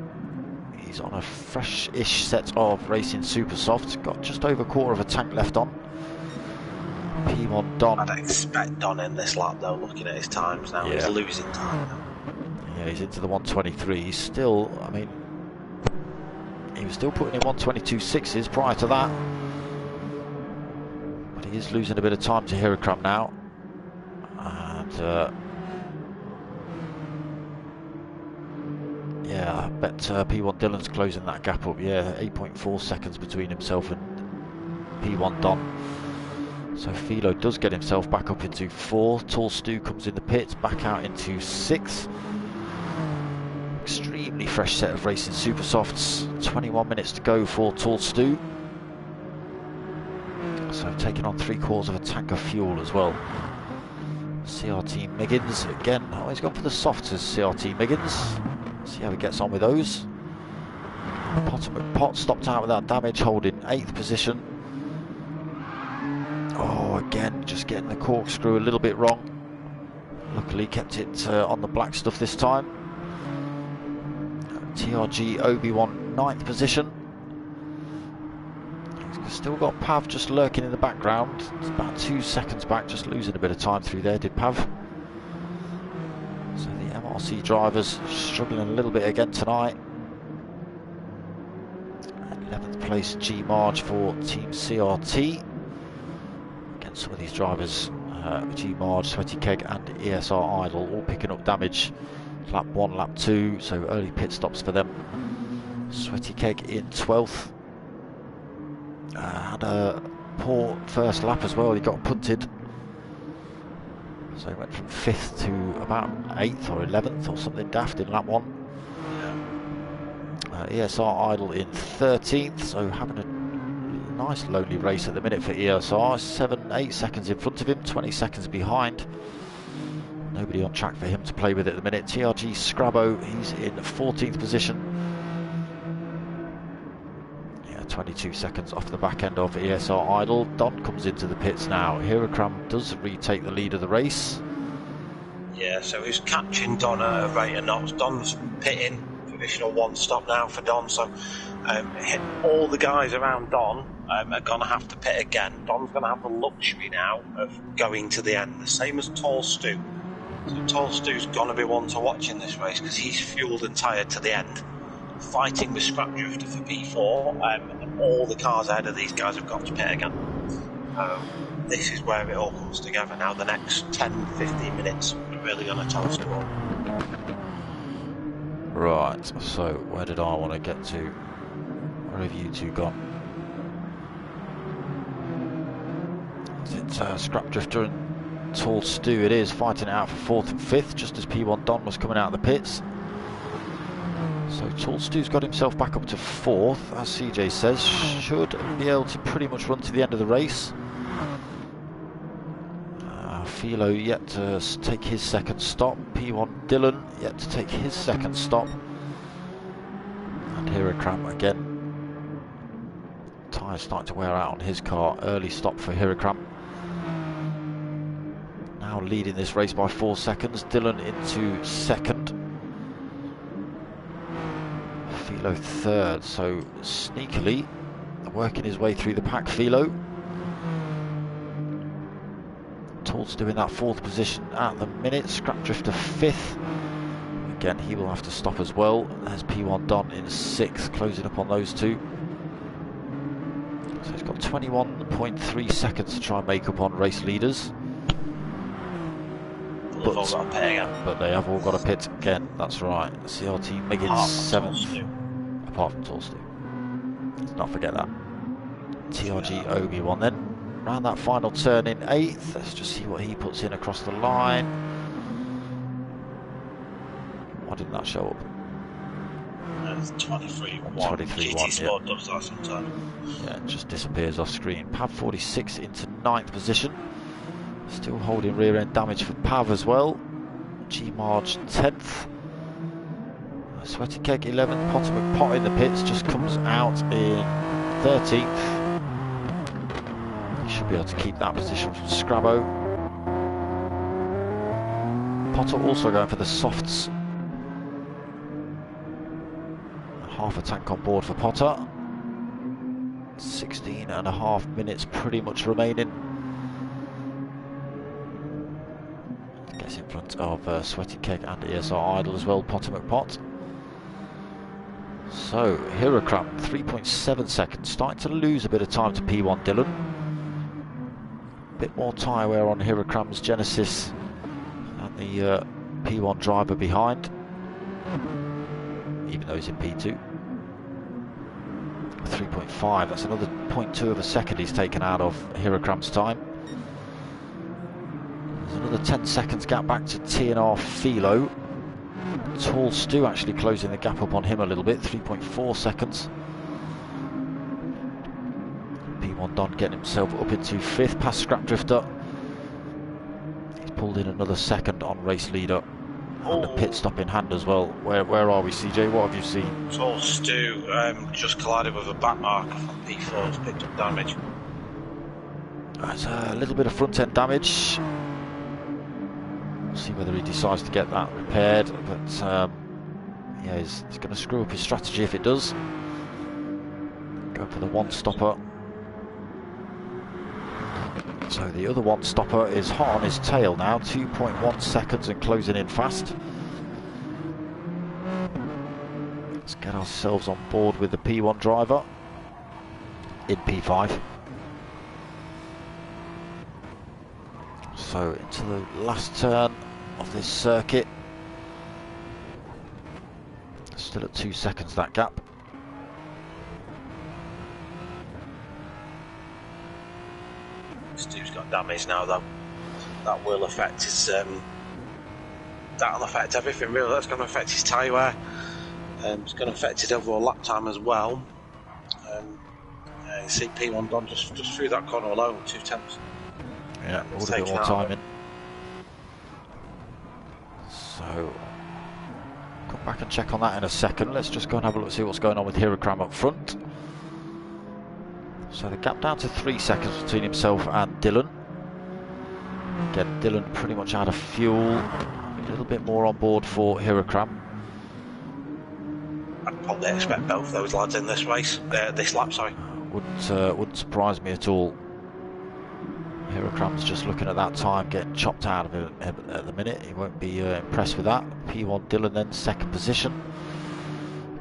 He's on a fresh-ish set of racing super softs, got just over a quarter of a tank left on. P1 Don. I'd expect Don in this lap though, looking at his times now, he's losing time now. Yeah, he's into the 123. He's still, I mean, he was still putting in 122.6s prior to that. But he is losing a bit of time to Hirakram now. And, yeah, I bet P1 Dylan's closing that gap up. Yeah, 8.4 seconds between himself and P1 Don. So Philo does get himself back up into 4. Tall Stu comes in the pits, back out into 6. Extremely fresh set of racing super softs. 21 minutes to go for Tall Stu. So taking on 3/4 of a tank of fuel as well. CRT Miggins again. Oh, he's gone for the softs as CRT Miggins. See how he gets on with those. Potter McPot stopped out without damage, holding 8th position. Oh, again, just getting the corkscrew a little bit wrong. Luckily kept it on the black stuff this time. TRG Obi-Wan 9th position. He's still got Pav just lurking in the background. It's about 2 seconds back, just losing a bit of time through there, did Pav. So the MRC drivers struggling a little bit again tonight. 11th place G Marge for Team CRT. Again, some of these drivers, G Marge, Sweaty Keg and ESR Idol, all picking up damage. Lap 1, lap 2, so early pit stops for them. Sweaty Keg in 12th. Had a poor first lap as well, he got punted. So he went from 5th to about 8th or 11th or something daft in lap 1. ESR Idol in 13th, so having a nice lonely race at the minute for ESR. 7-8 seconds in front of him, 20 seconds behind. Nobody on track for him to play with at the minute. TRG Scrabbo, he's in 14th position. Yeah, 22 seconds off the back end of ESR Idol. Don comes into the pits now. Hirakram does retake the lead of the race. Yeah, so he's catching Don at a rate of knots. Don's pitting, provisional 1 stop now for Don, so all the guys around Don are going to have to pit again. Don's going to have the luxury now of going to the end, the same as Tall Stu. So Tall Stu's going to be one to watch in this race because he's fueled and tired to the end, fighting with Scrap Drifter for P4, and all the cars ahead of these guys have got to pit again. This is where it all comes together now. The next 10-15 minutes are really going to tell us all. Right, so where did I want to get to? Where have you two gone? Is it Scrap Drifter and Tall Stu? It is, fighting it out for 4th and 5th, just as P1 Don was coming out of the pits. So Tall Stu's got himself back up to 4th, as CJ says, should be able to pretty much run to the end of the race. Philo yet to take his second stop. P1 Dylan yet to take his second stop. And Hirakram again. Tyres starting to wear out on his car. Early stop for Hirakram. Now leading this race by 4 seconds. Dylan into 2nd. Philo 3rd. So sneakily working his way through the pack, Philo. Tall's doing that 4th position at the minute. Scrap Drifter 5th. Again, he will have to stop as well. There's P1 Don in 6th, closing up on those two. So he's got 21.3 seconds to try and make up on race leaders. they've all got a pit again. But they have all got a pit again, that's right. CRT Miggins Apart 7th. Apart from Tolstu. Let's not forget that. TRG Obi-Wan then. Round that final turn in 8th. Let's just see what he puts in across the line. Why didn't that show up? It's 23-1. 23-1, GT Sport does that sometimes. Yeah, it just disappears off screen. Pav 46 into 9th position. Still holding rear end damage for Pav as well. G-Marge 10th. Sweaty Keg 11th. Potter Pot in the pits just comes out in 13th. He should be able to keep that position from Scrabo. Potter also going for the softs. Half a tank on board for Potter. 16.5 minutes pretty much remaining. Gets in front of Sweaty Keg and ESR Idle as well, Potter McPot. So, Hirokram, 3.7 seconds, starting to lose a bit of time to P1 Dylan. Bit more tyre wear on Hirokram's Genesis and the P1 driver behind, even though he's in P2. 3.5, that's another 0.2 of a second he's taken out of Hirokram's time. There's another 10 seconds gap back to TNR Philo. Tall Stu actually closing the gap up on him a little bit, 3.4 seconds. P1 Don getting himself up into 5th past Scrap Drifter. He's pulled in another second on race leader. And a pit stop in hand as well. Where are we, CJ? What have you seen? Tall Stu just collided with a back marker from P4, has picked up damage. There's a little bit of front end damage. We'll see whether he decides to get that repaired. But yeah, he's going to screw up his strategy if it does. Go for the one stopper. So the other one stopper is hot on his tail now, 2.1 seconds and closing in fast. Let's get ourselves on board with the P1 driver in P5. So into the last turn of this circuit. Still at 2 seconds that gap. Stu's got damage now though. That will affect his that'll affect everything really. That's going to affect his tyre wear. It's going to affect his overall lap time as well. You see P1 Don just through that corner alone, 2 tenths. Yeah, a little bit more time in. So come back and check on that in a second. Let's just go and have a look, see what's going on with Hirokram up front. So the gap down to 3 seconds between himself and Dylan. Again, Dylan pretty much out of fuel. A little bit more on board for Hirokram. I'd probably expect both those lads in this race, this lap, sorry. Wouldn't surprise me at all. Hirokram's just looking at that time, getting chopped out of it at the minute. He won't be impressed with that. P1 Dylan then 2nd position.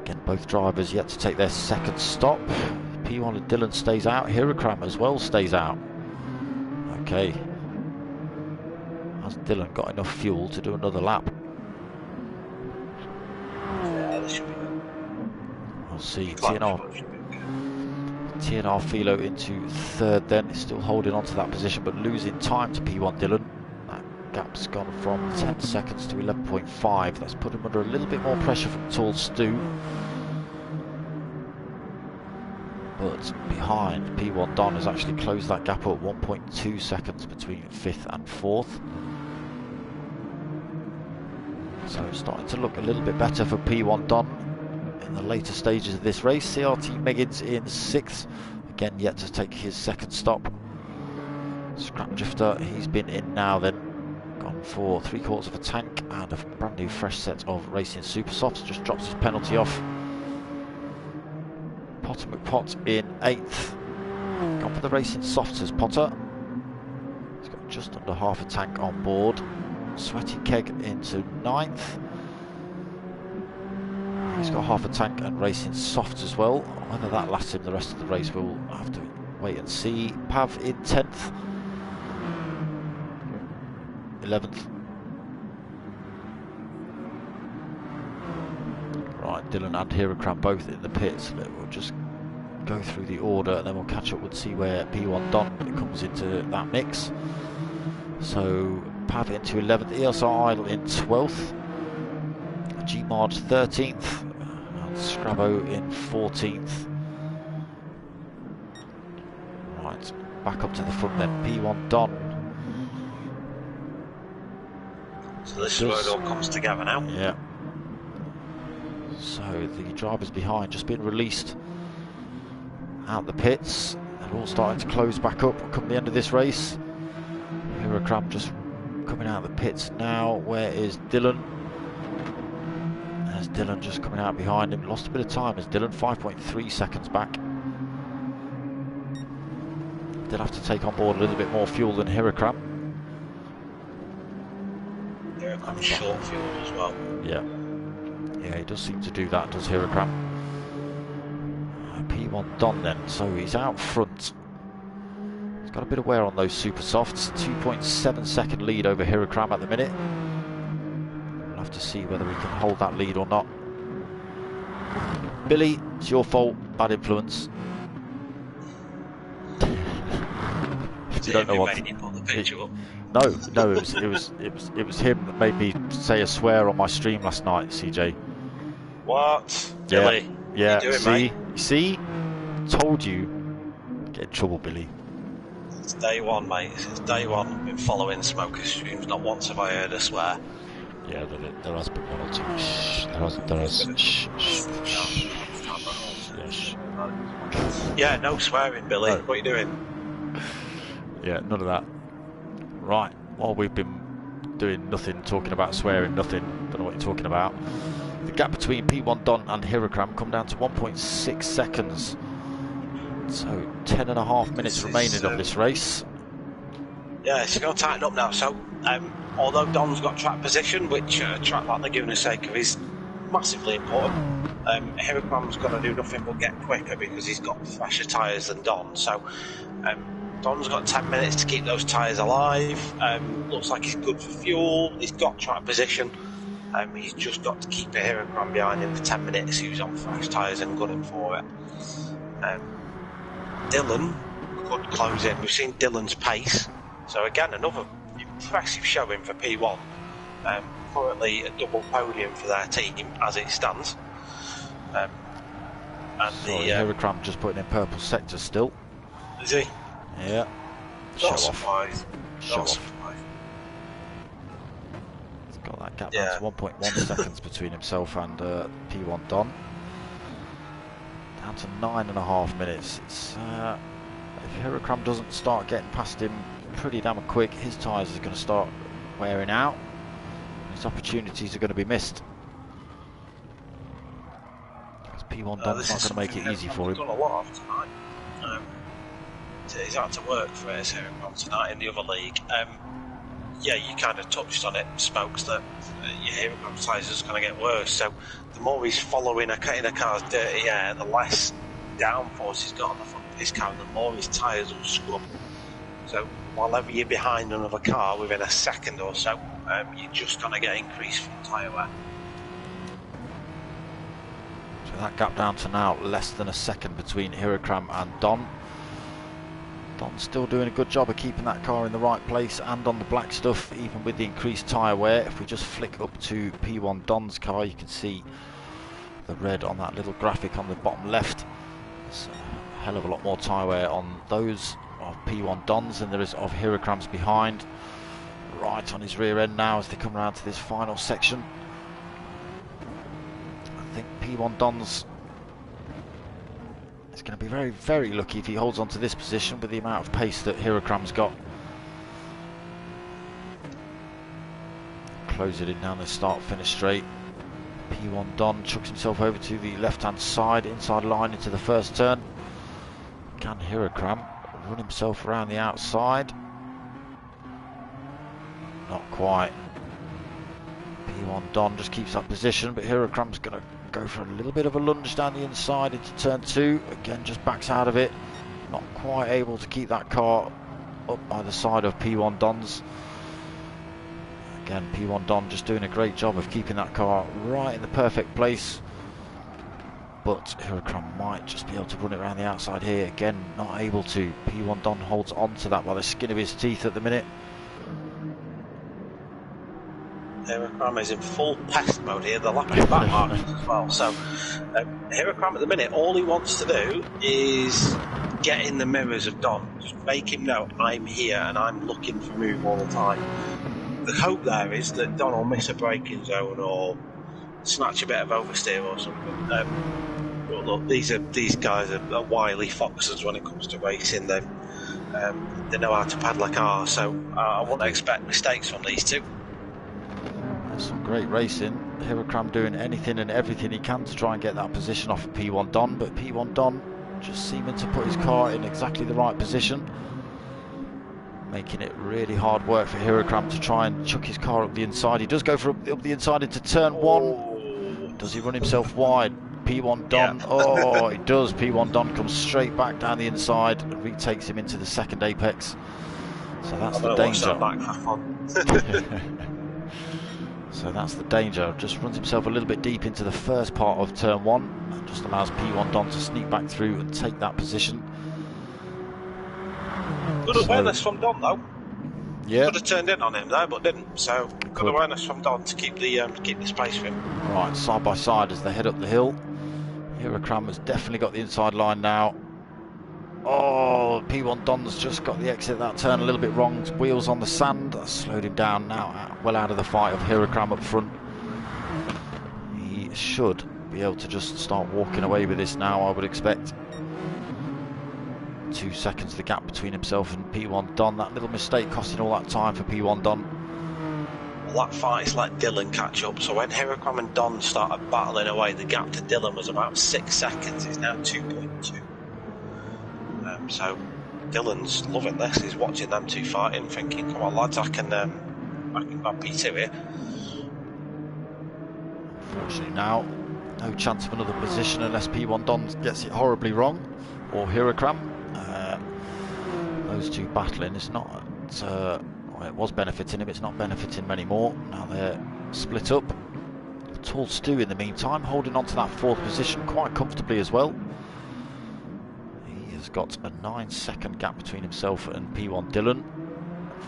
Again, both drivers yet to take their 2nd stop. P1 and Dylan stays out. Hirokram as well stays out. Okay. Has Dylan got enough fuel to do another lap? Yeah, this should be good. We'll see. TNR Philo into 3rd then. He's still holding on to that position but losing time to P1 Dylan. That gap's gone from 10 seconds to 11.5. That's put him under a little bit more pressure from Tall Stu. But behind, P1 Don has actually closed that gap up, 1.2 seconds between 5th and 4th. So it's starting to look a little bit better for P1 Don in the later stages of this race. CRT Miggins in 6th, again yet to take his 2nd stop. Scrap Drifter, he's been in now then, gone for 3/4 of a tank and a brand new fresh set of Racing Super Softs, just drops his penalty off. Potter McPot in 8th. Gone for the Racing Softs as Potter. He's got just under half a tank on board. Sweaty Keg into 9th. He's got half a tank and Racing Softs as well. Whether that lasts him the rest of the race, we'll have to wait and see. Pav in 10th. 11th. Dylan and Hirakram both in the pits. We'll just go through the order and then we'll catch up and see where P1 Don comes into that mix. So Pav into 11th, ESR Idle in 12th, G-Marge 13th, and Scrabo in 14th. Right, back up to the front then, P1 Don. So this is where it all comes together now. Yeah. So the drivers behind just been released out the pits. They're all starting to close back up come the end of this race. Hirakram just coming out of the pits now. Where is Dylan? There's Dylan just coming out behind him. Lost a bit of time as Dylan, 5.3 seconds back. Did have to take on board a little bit more fuel than Hirakram. Hirakram's short fuel as well. Yeah. Yeah, he does seem to do that, does Hirakram. P1 Don then, so he's out front. He's got a bit of wear on those super softs. 2.7 second lead over Hirakram at the minute. We'll have to see whether he can hold that lead or not. Billy, it's your fault. Bad influence. If you don't know what. No, it was him that made me say a swear on my stream last night, CJ. What? Yeah, Billy? yeah. What are you doing, mate? See, told you. Get in trouble, Billy. It's day one, mate. It's day one. I've been following Smoker streams. Not once have I heard a swear. Yeah, there has been one or two. Shh, there has. Shh, shh, shh. Yeah, shh. Yeah, no swearing, Billy. No. What are you doing? Yeah, none of that. Right, while we've been doing nothing, talking about swearing, nothing, don't know what you're talking about. The gap between P1 Don and Hirakram come down to 1.6 seconds. So 10.5 minutes remaining of this race. Yeah, it's going to tighten up now. So, although Don's got track position, which track like Laguna Seca is massively important, Hirakram's got to do nothing but get quicker because he's got fresher tyres than Don. So, Don's got 10 minutes to keep those tyres alive. Looks like he's good for fuel. He's got track position. He's just got to keep Hirakram behind him for 10 minutes. He was on fresh tyres and gunning for it. Dylan could close in. We've seen Dylan's pace. So again, another impressive showing for P1. Currently a double podium for their team as it stands. And Sorry, Hirakram just putting in purple sector still. Is he? Yeah. Show off. Show off. He's got that gap down to 1.1 seconds between himself and P1 Don. Down to 9.5 minutes. It's, if Hirakram doesn't start getting past him pretty damn quick, his tyres are going to start wearing out. His opportunities are going to be missed. Because P1 Don's not going to make it easy for him. Done a lot of tonight. He's had to work for us here tonight in the other league. Yeah, you kind of touched on it, Smokes, that your Hirakram tyres is going to get worse. So the more he's following in a car's dirty air, the less downforce he's got on the front of his car, the more his tyres will scrub. So whenever you're behind another car within a second or so, you're just going to get increased front tyre wear. So that gap down to now less than a second between Hirakram and Don. Don's still doing a good job of keeping that car in the right place and on the black stuff, even with the increased tyre wear. If we just flick up to P1 Don's car, you can see the red on that little graphic on the bottom left. There's a hell of a lot more tyre wear on those of P1 Don's than there is of Hirakram's behind. Right on his rear end now as they come around to this final section. I think P1 Don's is going to be very, very lucky if he holds on to this position with the amount of pace that Hirakram's got. Close it in down the start-finish straight. P1 Don chucks himself over to the left-hand side, inside line into the first turn. Can Hirakram run himself around the outside? Not quite. P1 Don just keeps that position, but Hirakram's going to go for a little bit of a lunge down the inside into turn 2. Again, just backs out of it. Not quite able to keep that car up by the side of P1 Don's. Again, P1 Don just doing a great job of keeping that car right in the perfect place. but Huracan might just be able to run it around the outside here. Again, not able to. P1 Don holds on to that by the skin of his teeth at the minute. Huracan is in full pest mode here. The lap is back markers as well. So Huracan at the minute, all he wants to do is get in the mirrors of Don. Just make him know I'm here and I'm looking for move all the time. The hope there is that Don will miss a braking zone or snatch a bit of oversteer or something. But look, these guys are wily foxes when it comes to racing. They know how to paddle a car, so I wouldn't expect mistakes from these two. There's some great racing. Huracan doing anything and everything he can to try and get that position off of P1 Don, but P1 Don just seeming to put his car in exactly the right position, making it really hard work for Huracan to try and chuck his car up the inside. He does go for up the inside into turn 1. Does he run himself wide? P1 Don, yeah. Oh, he does. P1 Don comes straight back down the inside and retakes him into the second apex. So that's the danger. So that's the danger. Just runs himself a little bit deep into the first part of turn 1 and just allows P1 Don to sneak back through and take that position. Good awareness from Don though. Yeah. Could have turned in on him there, but didn't. So good awareness from Don to keep the space for him. Right, side by side as they head up the hill. Huracan has definitely got the inside line now. Oh, P1 Don's just got the exit of that turn a little bit wrong. Wheels on the sand, that slowed him down now, well out of the fight of Huracan up front. He should be able to just start walking away with this now, I would expect. 2 seconds the gap between himself and P1 Don. That little mistake costing all that time for P1 Don. Well, that fight's let Dylan catch up, so when Huracan and Don started battling away, the gap to Dylan was about 6 seconds. It's now 2.2. So Dylan's loving this. He's watching them two fighting, thinking, "Come on, lads, I can grab P2 here." Unfortunately, now no chance of another position unless P1 Don gets it horribly wrong, or Huracan. Those two battling. It's not. Well, it was benefiting him. It's not benefiting him anymore. Now they're split up. Tall Stu, in the meantime, holding on to that 4th position quite comfortably as well. He's got a 9-second gap between himself and P1 Dylan.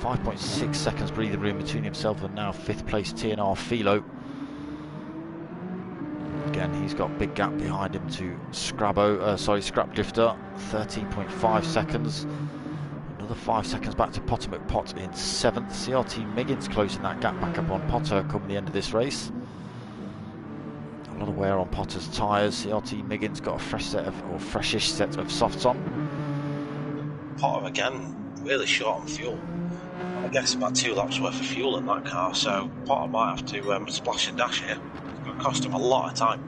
5.6 seconds breathing room between himself and now 5th place TNR Philo. Again, he's got a big gap behind him to Scrap Drifter. 13.5 seconds. Another 5 seconds back to Potter McPot in 7th. CRT Miggins closing that gap back up on Potter come the end of this race. A lot of wear on Potter's tyres. CRT Miggins got a freshish set of softs on. Potter again, really short on fuel. I guess about 2 laps worth of fuel in that car, so Potter might have to splash and dash here. It's going to cost him a lot of time.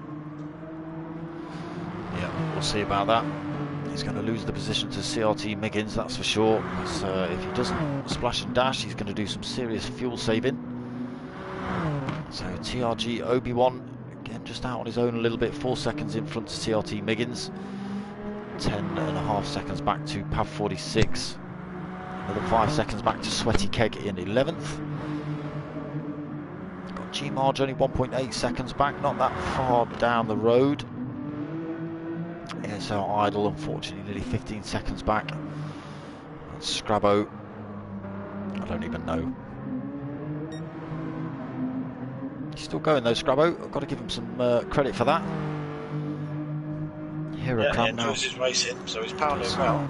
Yeah, we'll see about that. He's going to lose the position to CRT Miggins, that's for sure. Because if he doesn't splash and dash, he's going to do some serious fuel saving. So TRG Obi-Wan, again, just out on his own a little bit, 4 seconds in front to CRT Miggins. 10.5 seconds back to Pav 46. Another 5 seconds back to Sweaty Keg in 11th. Got G-Marge only 1.8 seconds back, not that far down the road. ASL Idle, unfortunately, nearly 15 seconds back. And Scrabbo, I don't even know. He's still going though, Scrabbo. I've got to give him some credit for that. Huracan he enjoys his racing, so he's pounding well.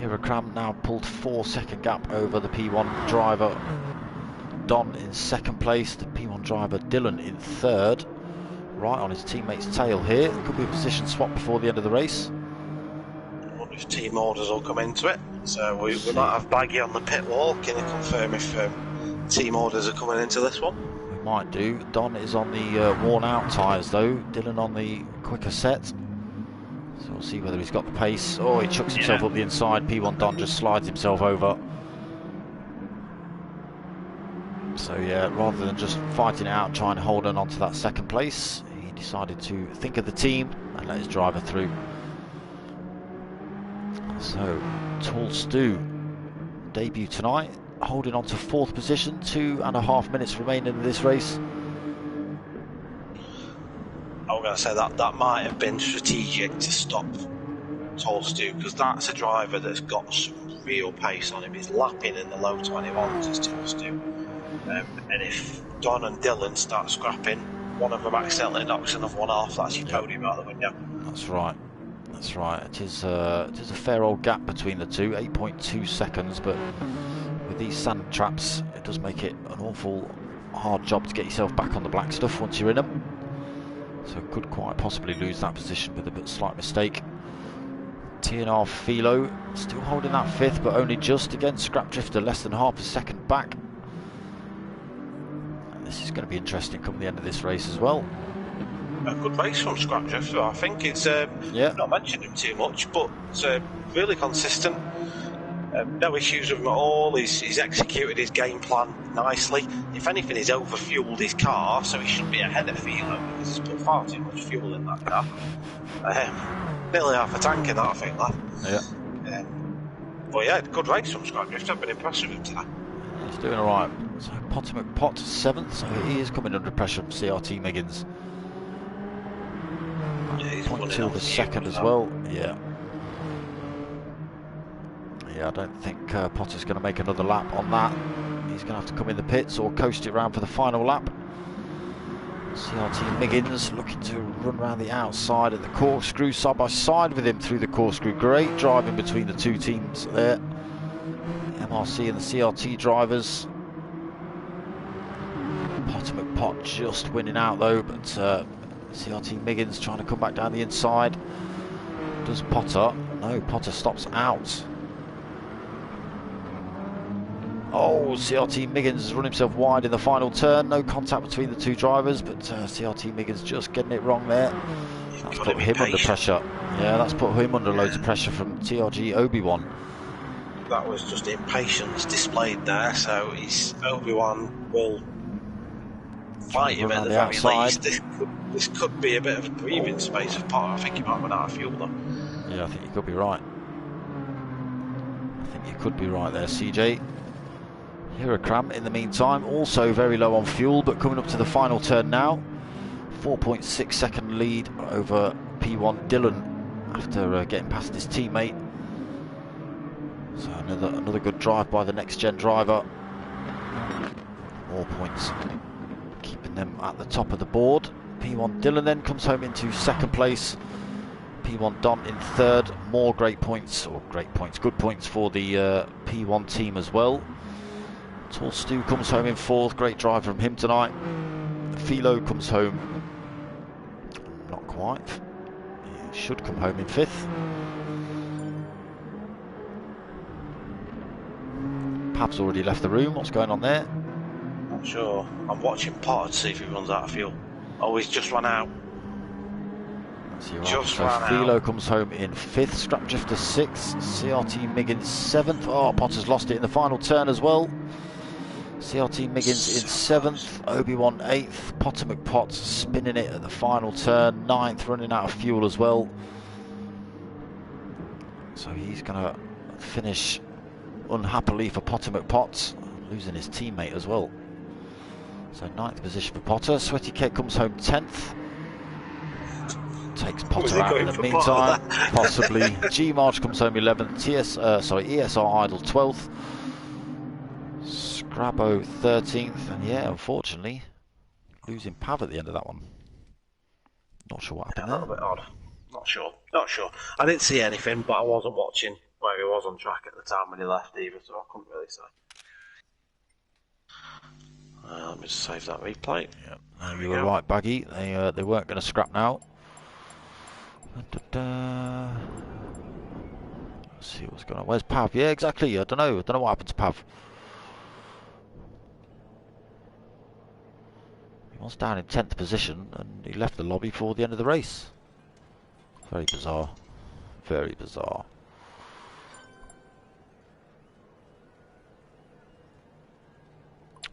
Huracan now pulled 4-second gap over the P1 driver Don in 2nd place, the P1 driver Dylan in 3rd. Right on his teammate's tail here. There could be a position swap before the end of the race. I wonder if team orders will come into it. So we might have Baggy on the pit wall. Can you confirm if team orders are coming into this one? We might do. Don is on the worn out tyres though. Dylan on the quicker set. So we'll see whether he's got the pace. Oh, he chucks himself up the inside. P1 Don just slides himself over. So yeah, rather than just fighting it out, trying to hold on to that 2nd place, he decided to think of the team and let his driver through. So, Tall Stu, debut tonight, holding on to 4th position, 2.5 minutes remaining in this race. I'm going I say that might have been strategic to stop Tall Stu, because that's a driver that's got some real pace on him. He's lapping in the low 21s, is Tall Stu. And if Don and Dylan start scrapping, one of them accidentally knocks another one off, that's your podium out the window. That's right. That's right. It is a fair old gap between the two, 8.2 seconds, but with these sand traps, it does make it an awful hard job to get yourself back on the black stuff once you're in them. So could quite possibly lose that position with a slight mistake. TNR Philo still holding that fifth, but only just. Again, Scrap Drifter less than half a second back. And this is going to be interesting come the end of this race as well. A good race from Scrap Drifter, I think. It's not mentioned him too much, but it's really consistent. No issues with him at all. He's executed his game plan nicely. If anything, he's overfueled his car, so he should be ahead of Philo because he's put far too much fuel in that car. Nearly half a tank in that, I think, lad. Yeah. But yeah, good race from Scrap Drifter. I've been impressed with him today. He's doing alright. So Potter McPot 7th, so he is coming under pressure from CRT Miggins. Yeah, he's 0.2 of a second as well. Yeah. Yeah, I don't think Potter's going to make another lap on that. He's going to have to come in the pits or coast it around for the final lap. CRT Miggins looking to run around the outside at the corkscrew, side by side with him through the corkscrew. Great driving between the two teams there. The MRC and the CRT drivers. Potter McPot just winning out though, but CRT Miggins trying to come back down the inside. Does Potter? No, Potter stops out. Oh, CRT Miggins has run himself wide in the final turn. No contact between the two drivers, but CRT Miggins just getting it wrong there. That's put him under pressure. Yeah, that's put him under loads of pressure from TRG Obi-Wan. That was just impatience displayed there, so Obi-Wan will fight him at the very least. This could be a bit of a breathing space for Potter. I think he might run out of fuel though. Yeah, I think you could be right. I think you could be right there, CJ. Hirakram in the meantime also very low on fuel, but coming up to the final turn now. 4.6 second lead over P1 Dylan after getting past his teammate. So another good drive by the next gen driver. More points keeping them at the top of the board. P1 Dylan then comes home into second place. P1 Don in third. More good points for the P1 team as well. Tall Stu comes home in fourth. Great drive from him tonight. Philo comes home. Not quite. He should come home in fifth. Pav's already left the room. What's going on there? Not sure. I'm watching Potter to see if he runs out of fuel. Oh, he's just run out. Just ran out. Philo comes home in fifth. Scrap Drifter 6th. CRT Miggins 7th. Oh, Potter's lost it in the final turn as well. CRT Miggins in 7th, Obi-Wan 8th, Potter McPot spinning it at the final turn, 9th, running out of fuel as well. So he's going to finish unhappily for Potter McPot, losing his teammate as well. So 9th position for Potter. Sweaty Keg comes home 10th. Takes Potter out in the meantime, possibly. G-March comes home 11th, ESR Idle 12th. Grabo 13th, and yeah, unfortunately, losing Pav at the end of that one. Not sure what happened there. A little bit odd. Not sure. I didn't see anything, but I wasn't watching where he was on track at the time when he left either, so I couldn't really say. Let me just save that replay. Yeah, you were right, Baggy. They weren't going to scrap now. Let's see what's going on. Where's Pav? Yeah, exactly. I don't know what happened to Pav. He was down in 10th position and he left the lobby for the end of the race. Very bizarre. Very bizarre.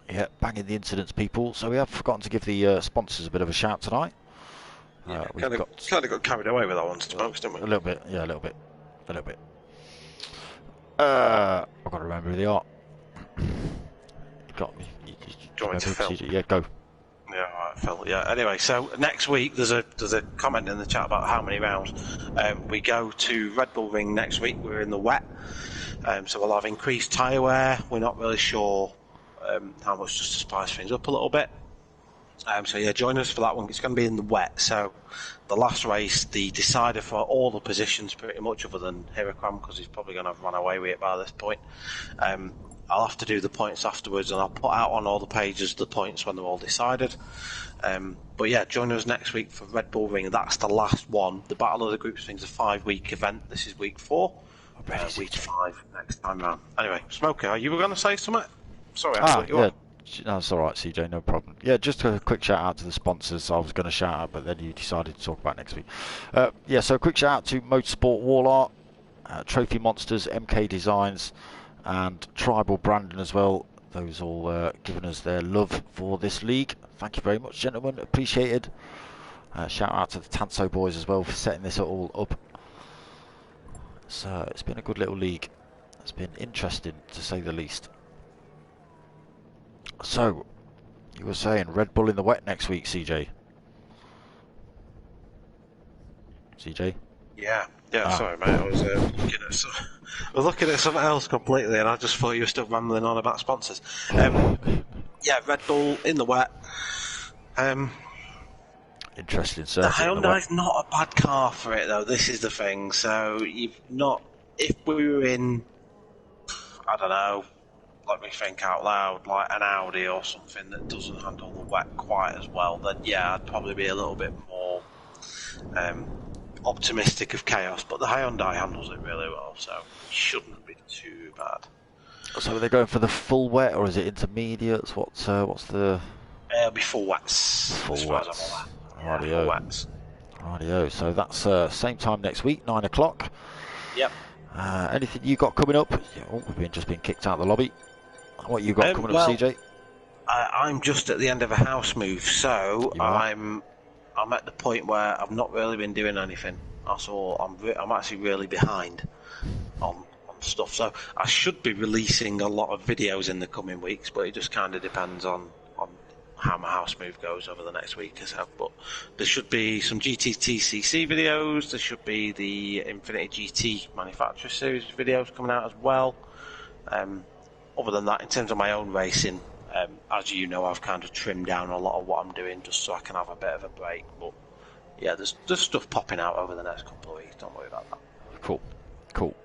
Yeah, banging the incidents, people. So we have forgotten to give the sponsors a bit of a shout tonight. We've kind of got carried away with that one, to most, didn't we? A little bit, yeah, a little bit. I've got to remember who they are. You got me. Do you want me to film? Yeah, go. Yeah, Right, Phil. Yeah. Anyway, so next week there's a comment in the chat about how many rounds. We go to Red Bull Ring next week. We're in the wet, so we'll have increased tyre wear. We're not really sure how much, just to spice things up a little bit. So yeah, join us for that one. It's going to be in the wet. So the last race, the decider for all the positions, pretty much, other than Hirakram, because he's probably going to have run away with it by this point. I'll have to do the points afterwards, and I'll put out on all the pages the points when they're all decided. But yeah, join us next week for Red Bull Ring. That's the last one. The Battle of the Groups thing's a 5-week event. This is week 4. Week 5 next time round. Anyway, Smoker, you were going to say something? Sorry, I cut you off. No, it's all right, CJ, no problem. Yeah, just a quick shout out to the sponsors. I was going to shout out, but then you decided to talk about next week. Yeah, so a quick shout out to Motorsport Wall Art, Trophy Monsters, MK Designs, and Tribal Brandon as well. Those all giving us their love for this league. Thank you very much, gentlemen. Appreciated. Shout out to the Tanso boys as well for setting this all up. So it's been a good little league. It's been interesting, to say the least. So, you were saying Red Bull in the wet next week, CJ? CJ? Yeah, sorry mate, I was looking at something else completely, and I just thought you were still rambling on about sponsors. Yeah, Red Bull in the wet. Interesting, sir. The Hyundai's not a bad car for it, though. This is the thing. So you've not. If we were in, I don't know, let me think out loud, like an Audi or something that doesn't handle the wet quite as well, then yeah, I'd probably be a little bit more optimistic of chaos. But the Hyundai handles it really well, so it shouldn't be too bad. So are they going for the full wet, or is it intermediates? What's the? It'll be full wets. Full wets. Yeah, full wets. Rightio. So that's same time next week, 9 o'clock. Yep. Anything you got coming up? Oh, we've just been kicked out of the lobby. What you got coming up, CJ? I'm just at the end of a house move, so I'm at the point where I've not really been doing anything. That's all. I'm actually really behind on stuff, so I should be releasing a lot of videos in the coming weeks, but it just kind of depends on how my house move goes over the next week or so. But there should be some GTTCC videos, there should be the Infinity GT Manufacturer Series videos coming out as well. Other than that, in terms of my own racing, as you know, I've kind of trimmed down a lot of what I'm doing just so I can have a bit of a break. But yeah, there's stuff popping out over the next couple of weeks, don't worry about that. Cool.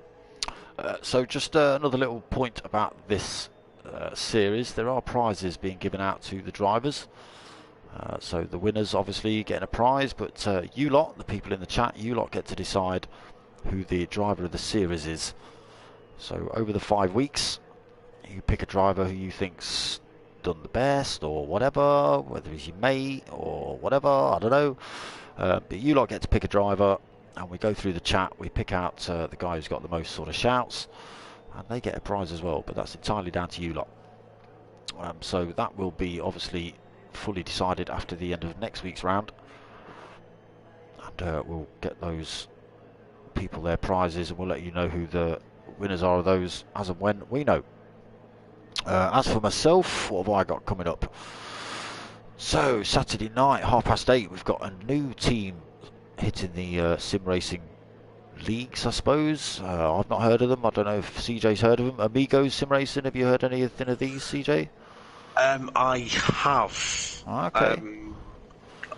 So just another little point about this series. There are prizes being given out to the drivers. So the winners obviously getting a prize, but you lot, the people in the chat, you lot get to decide who the driver of the series is. So over the 5 weeks, you pick a driver who you think's done the best or whatever, whether he's your mate or whatever, I don't know. But you lot get to pick a driver, and we go through the chat, we pick out the guy who's got the most sort of shouts, and they get a prize as well, but that's entirely down to you lot. So that will be obviously fully decided after the end of next week's round, and we'll get those people their prizes, and we'll let you know who the winners are of those as and when we know. As for myself, what have I got coming up? So Saturday night, 8:30, we've got a new team hitting the sim racing leagues, I suppose. I've not heard of them. I don't know if CJ's heard of them. Amigos Sim Racing, have you heard anything of these, CJ? I have. Okay.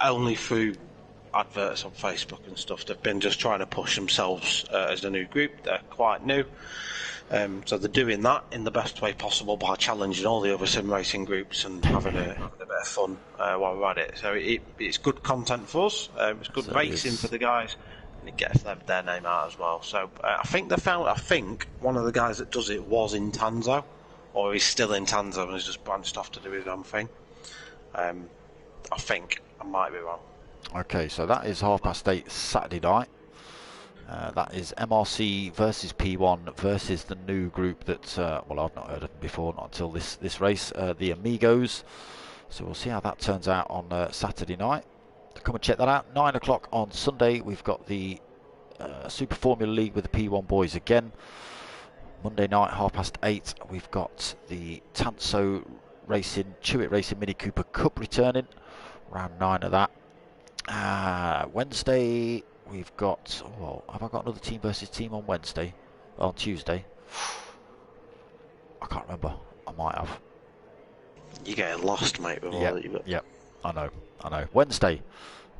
Only through adverts on Facebook and stuff. They've been just trying to push themselves as a new group. They're quite new. So they're doing that in the best way possible by challenging all the other sim racing groups and having a bit of fun while we're at it. So it's good content for us. It's good racing for the guys, and it gets their name out as well. So I think one of the guys that does it was in Tanso, or he's still in Tanso and has just branched off to do his own thing. I think. I might be wrong. Okay, so that is 8:30 Saturday night. That is MRC versus P1 versus the new group that, well, I've not heard of them before, not until this race, the Amigos. So we'll see how that turns out on Saturday night. Come and check that out. 9 o'clock on Sunday, we've got the Super Formula League with the P1 boys again. Monday night, 8:30, we've got the Tanso Racing, Chewit Racing Mini Cooper Cup returning round 9 of that. Wednesday, we've got... Oh, have I got another team versus team on Wednesday? On Tuesday? I can't remember. I might have. You're getting lost, mate, with all that you've got. Yep, I know. Wednesday,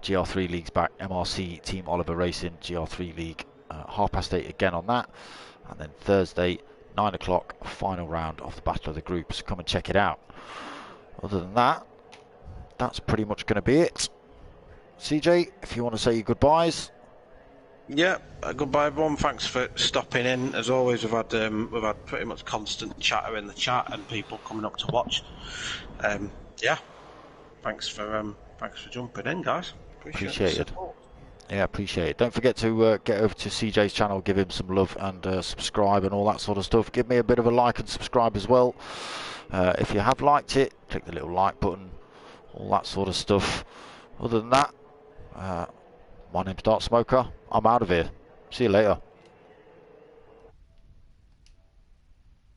GR3 League's back. MRC Team Oliver Racing, GR3 League. 8:30 again on that. And then Thursday, 9 o'clock, final round of the Battle of the Groups. Come and check it out. Other than that, that's pretty much going to be it. CJ, if you want to say your goodbyes. Yeah, goodbye everyone. Thanks for stopping in. As always, we've had pretty much constant chatter in the chat and people coming up to watch. Yeah, thanks for jumping in, guys. Appreciate it. Yeah, appreciate it. Don't forget to get over to CJ's channel, give him some love and subscribe and all that sort of stuff. Give me a bit of a like and subscribe as well. If you have liked it, click the little like button, all that sort of stuff. Other than that, my name's Darksmoka. I'm out of here. See you later.